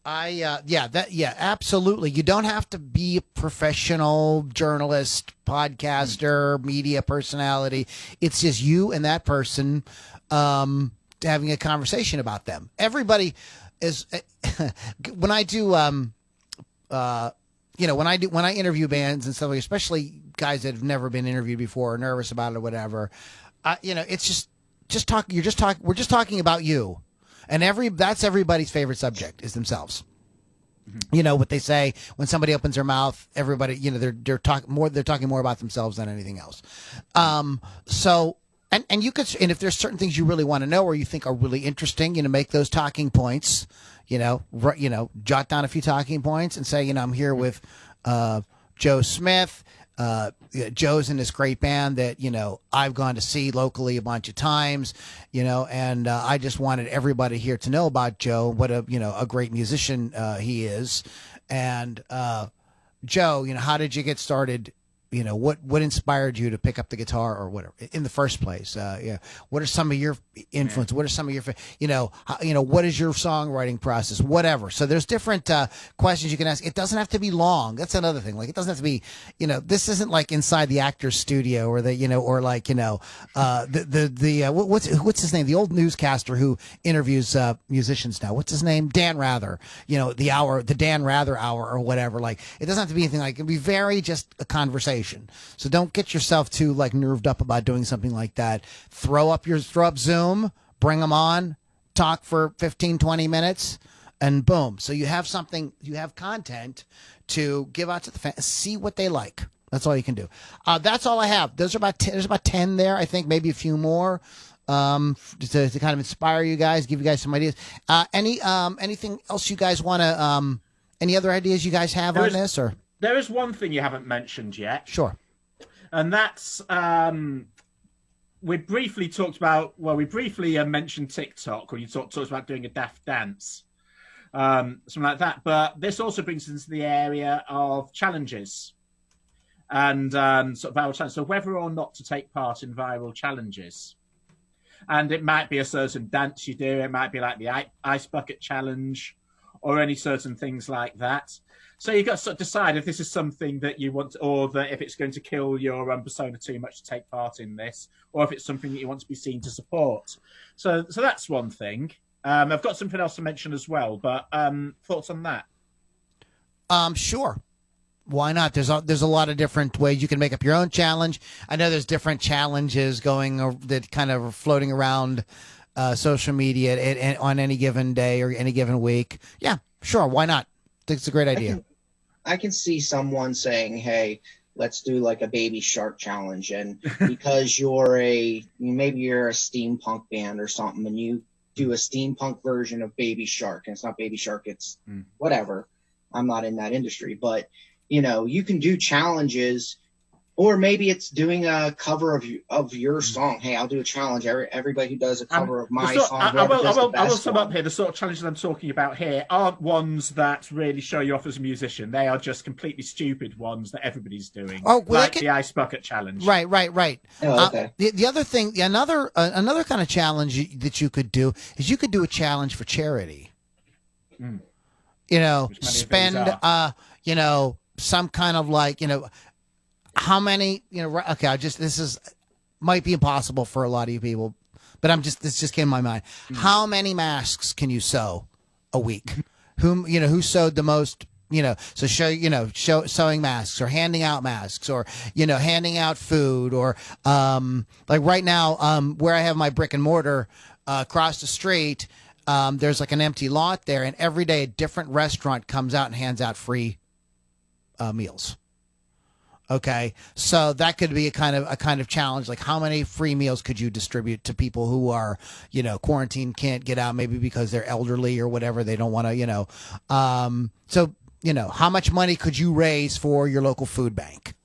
S1: Absolutely. You don't have to be a professional journalist, podcaster, media personality. It's just you and that person having a conversation about them. Everybody is when I do when I interview bands and stuff, especially guys that have never been interviewed before or nervous about it or whatever, it's just talk. We're just talking about you. And that's everybody's favorite subject, is themselves. Mm-hmm. What they say when somebody opens their mouth, everybody, they're talking more about themselves than anything else. So you could, and if there's certain things you really want to know or you think are really interesting, make those talking points, jot down a few talking points and say, I'm here with, Joe Smith. Joe's in this great band that, I've gone to see locally a bunch of times, and I just wanted everybody here to know about Joe, what a great musician he is. And Joe, how did you get started? What inspired you to pick up the guitar or whatever in the first place? What are some of your influence? What are some of your, what is your songwriting process? Whatever. So there's different questions you can ask. It doesn't have to be long. That's another thing. Like, it doesn't have to be, this isn't like inside the actor's studio or what's his name? The old newscaster who interviews musicians now. What's his name? Dan Rather. The Dan Rather hour or whatever. Like, it doesn't have to be anything like. It can be very just a conversation. So don't get yourself too nerved up about doing something like that. Throw up Zoom, bring them on, talk for 15, 20 minutes, and boom. So you have content to give out to the fans, see what they like. That's all you can do. That's all I have. There's about 10 there. I think maybe a few more. To kind of inspire you guys, give you guys some ideas. Anything else you guys want to, any other ideas you guys have on this or?
S3: There is one thing you haven't mentioned yet.
S1: Sure.
S3: And that's, we briefly mentioned TikTok when you talked about doing a daft dance, something like that. But this also brings us into the area of challenges and sort of viral challenges. So whether or not to take part in viral challenges. And it might be a certain dance you do. It might be like the ice bucket challenge or any certain things like that. So you've got to sort of decide if this is something that you want, or that if it's going to kill your persona too much to take part in this, or if it's something that you want to be seen to support. So that's one thing. I've got something else to mention as well, but thoughts on that?
S1: Sure. Why not? There's a lot of different ways you can make up your own challenge. I know there's different challenges that kind of are floating around social media on any given day or any given week. Yeah, sure. Why not? I think it's a great idea.
S2: I can see someone saying, hey, let's do like a Baby Shark challenge. And because maybe you're a steampunk band or something, and you do a steampunk version of Baby Shark, and it's not Baby Shark, it's whatever. I'm not in that industry, but you can do challenges. Or maybe it's doing a cover of your song. Hey, I'll do a challenge. Everybody who does a cover of my song.
S3: I will sum up here. The sort of challenges I'm talking about here aren't ones that really show you off as a musician. They are just completely stupid ones that everybody's doing. Oh, well, like the ice bucket challenge.
S1: Right.
S2: Oh, okay.
S1: The other thing, another kind of challenge that you could do is you could do a challenge for charity. Spend some kind of like how many, okay, this might be impossible for a lot of you people, but this just came to my mind. How many masks can you sew a week? Who sewed the most, so sewing masks or handing out masks or, handing out food or, like right now, where I have my brick and mortar, across the street, there's like an empty lot there, and every day a different restaurant comes out and hands out free, meals. Okay, so that could be a kind of challenge. Like, how many free meals could you distribute to people who are, quarantined, can't get out, maybe because they're elderly or whatever, they don't want to, So, how much money could you raise for your local food bank?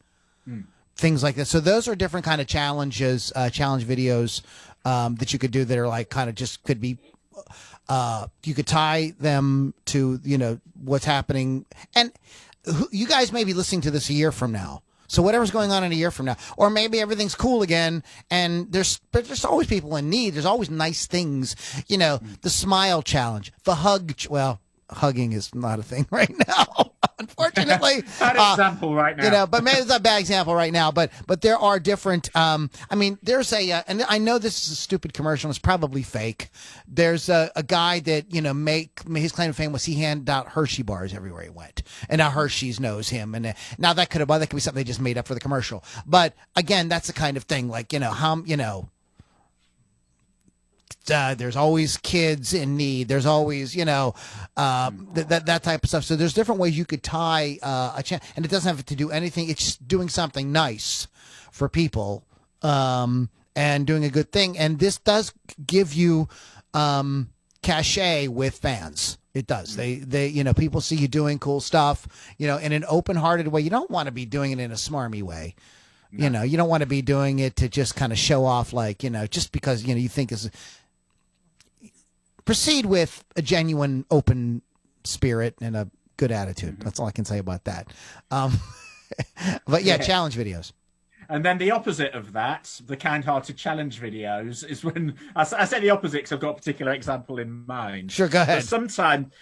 S1: Things like that. So those are different kind of challenges, challenge videos that you could do that are like kind of just could be. You could tie them to what's happening, and you guys may be listening to this a year from now. So whatever's going on in a year from now, or maybe everything's cool again, and there's always people in need. There's always nice things, the smile challenge, the hug. Well, hugging is not a thing right now, unfortunately.
S3: Bad example right now.
S1: But maybe it's a bad example right now. But there are different. There's and I know this is a stupid commercial. It's probably fake. There's a guy that his claim to fame was he handed out Hershey bars everywhere he went, and now Hershey's knows him. And now that could be something they just made up for the commercial. But again, that's the kind of thing like there's always kids in need. There's always, that type of stuff. So there's different ways you could tie a chance, and it doesn't have to do anything. It's just doing something nice for people and doing a good thing. And this does give you cachet with fans. It does. They people see you doing cool stuff, in an open-hearted way. You don't want to be doing it in a smarmy way. No. You don't want to be doing it to just kind of show off, like, just because, you think this is. Proceed with a genuine, open spirit and a good attitude. That's all I can say about that. But yeah, challenge videos.
S3: And then the opposite of that, the kind-hearted challenge videos, is when I say the opposite because I've got a particular example in mind.
S1: Sure, go ahead.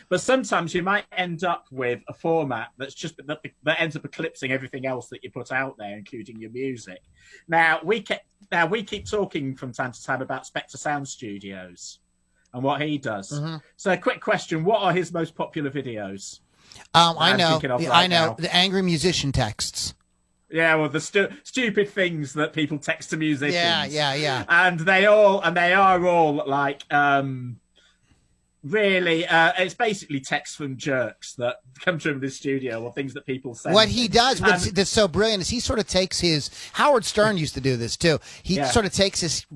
S3: But sometimes you might end up with a format that's just that ends up eclipsing everything else that you put out there, including your music. Now we keep talking from time to time about Spectre Sound Studios and what he does. So, a quick question: what are his most popular videos?
S1: I know the angry musician texts.
S3: Yeah, well, the stupid things that people text to musicians.
S1: Yeah.
S3: And they are all like really. It's basically texts from jerks that come to him in the studio or things that people say.
S1: What he does, that's so brilliant, is he sort of takes his. Howard Stern used to do this too. He sort of takes his.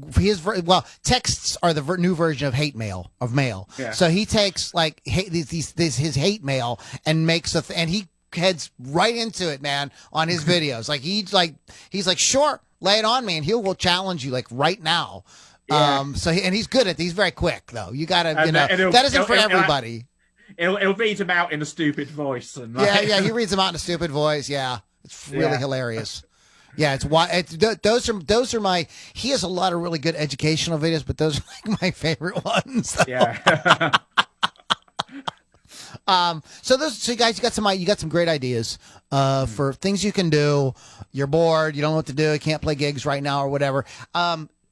S1: Texts are the new version of hate mail of mail. Yeah. So he takes like his hate mail and makes and he heads right into it, man, on his videos. Like he's like, sure, lay it on me, and he will challenge you like right now. Yeah. And he's good at. He's very quick though. You gotta, that isn't for everybody.
S3: He'll read them out in a stupid voice. And
S1: he reads them out in a stupid voice. Yeah, it's really hilarious. Yeah, those are my. He has a lot of really good educational videos, but those are like my favorite ones. Though.
S3: Yeah.
S1: So you guys, you got some great ideas for things you can do. You're bored, you don't know what to do, you can't play gigs right now or whatever.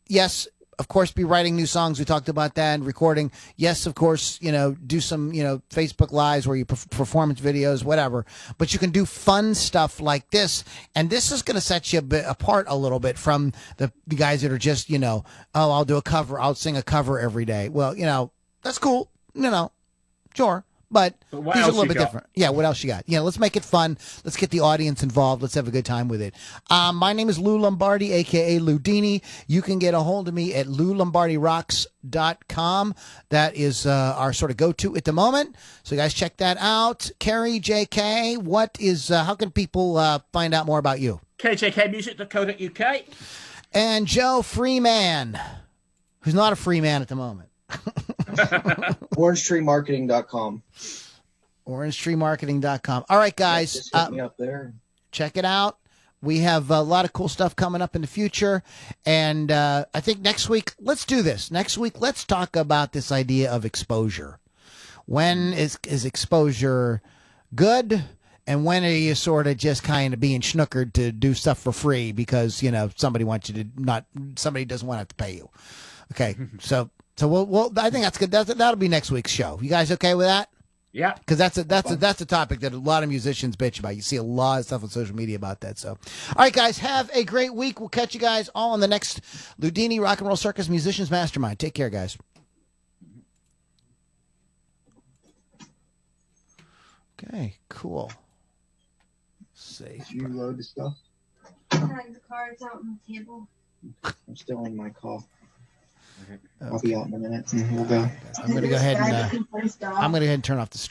S1: Yes, of course, be writing new songs. We talked about that, and recording. Yes, of course, do some, Facebook Lives where you performance videos, whatever. But you can do fun stuff like this, and this is going to set you apart a little bit from the guys that are just, I'll do a cover, I'll sing a cover every day. Well, that's cool, sure. but
S3: what
S1: these are a
S3: else
S1: little
S3: you
S1: bit
S3: got?
S1: different. Yeah, what else you got? Yeah, let's make it fun. Let's get the audience involved. Let's have a good time with it. My name is Lou Lombardi, a.k.a. Ludini. You can get a hold of me at loulombardirocks.com. That is our sort of go-to at the moment. So, guys, check that out. Carrie, JK, how can people find out more about you?
S3: kjkmusic.co.uk.
S1: And Joe Freeman, who's not a free man at the moment.
S2: OrangeTreeMarketing.com.
S1: OrangeTreeMarketing.com. All right, guys.
S2: Just hit me up there.
S1: Check it out. We have a lot of cool stuff coming up in the future. And I think next week, let's do this. Next week, let's talk about this idea of exposure. When is exposure good? And when are you sort of just kind of being schnookered to do stuff for free because, somebody wants you to somebody doesn't want to have to pay you. Okay. So we'll I think that's good. That'll be next week's show. You guys okay with that?
S3: Yeah.
S1: Because that's a topic that a lot of musicians bitch about. You see a lot of stuff on social media about that. So, all right, guys, have a great week. We'll catch you guys all on the next Ludini Rock and Roll Circus Musicians Mastermind. Take care, guys. Okay, cool. See.
S2: Did you load the stuff?
S4: The cards out on the table.
S2: I'm still in my call.
S1: Okay.
S2: I'll be out in a minute. We'll go.
S1: I'm going to go ahead and turn off the stream.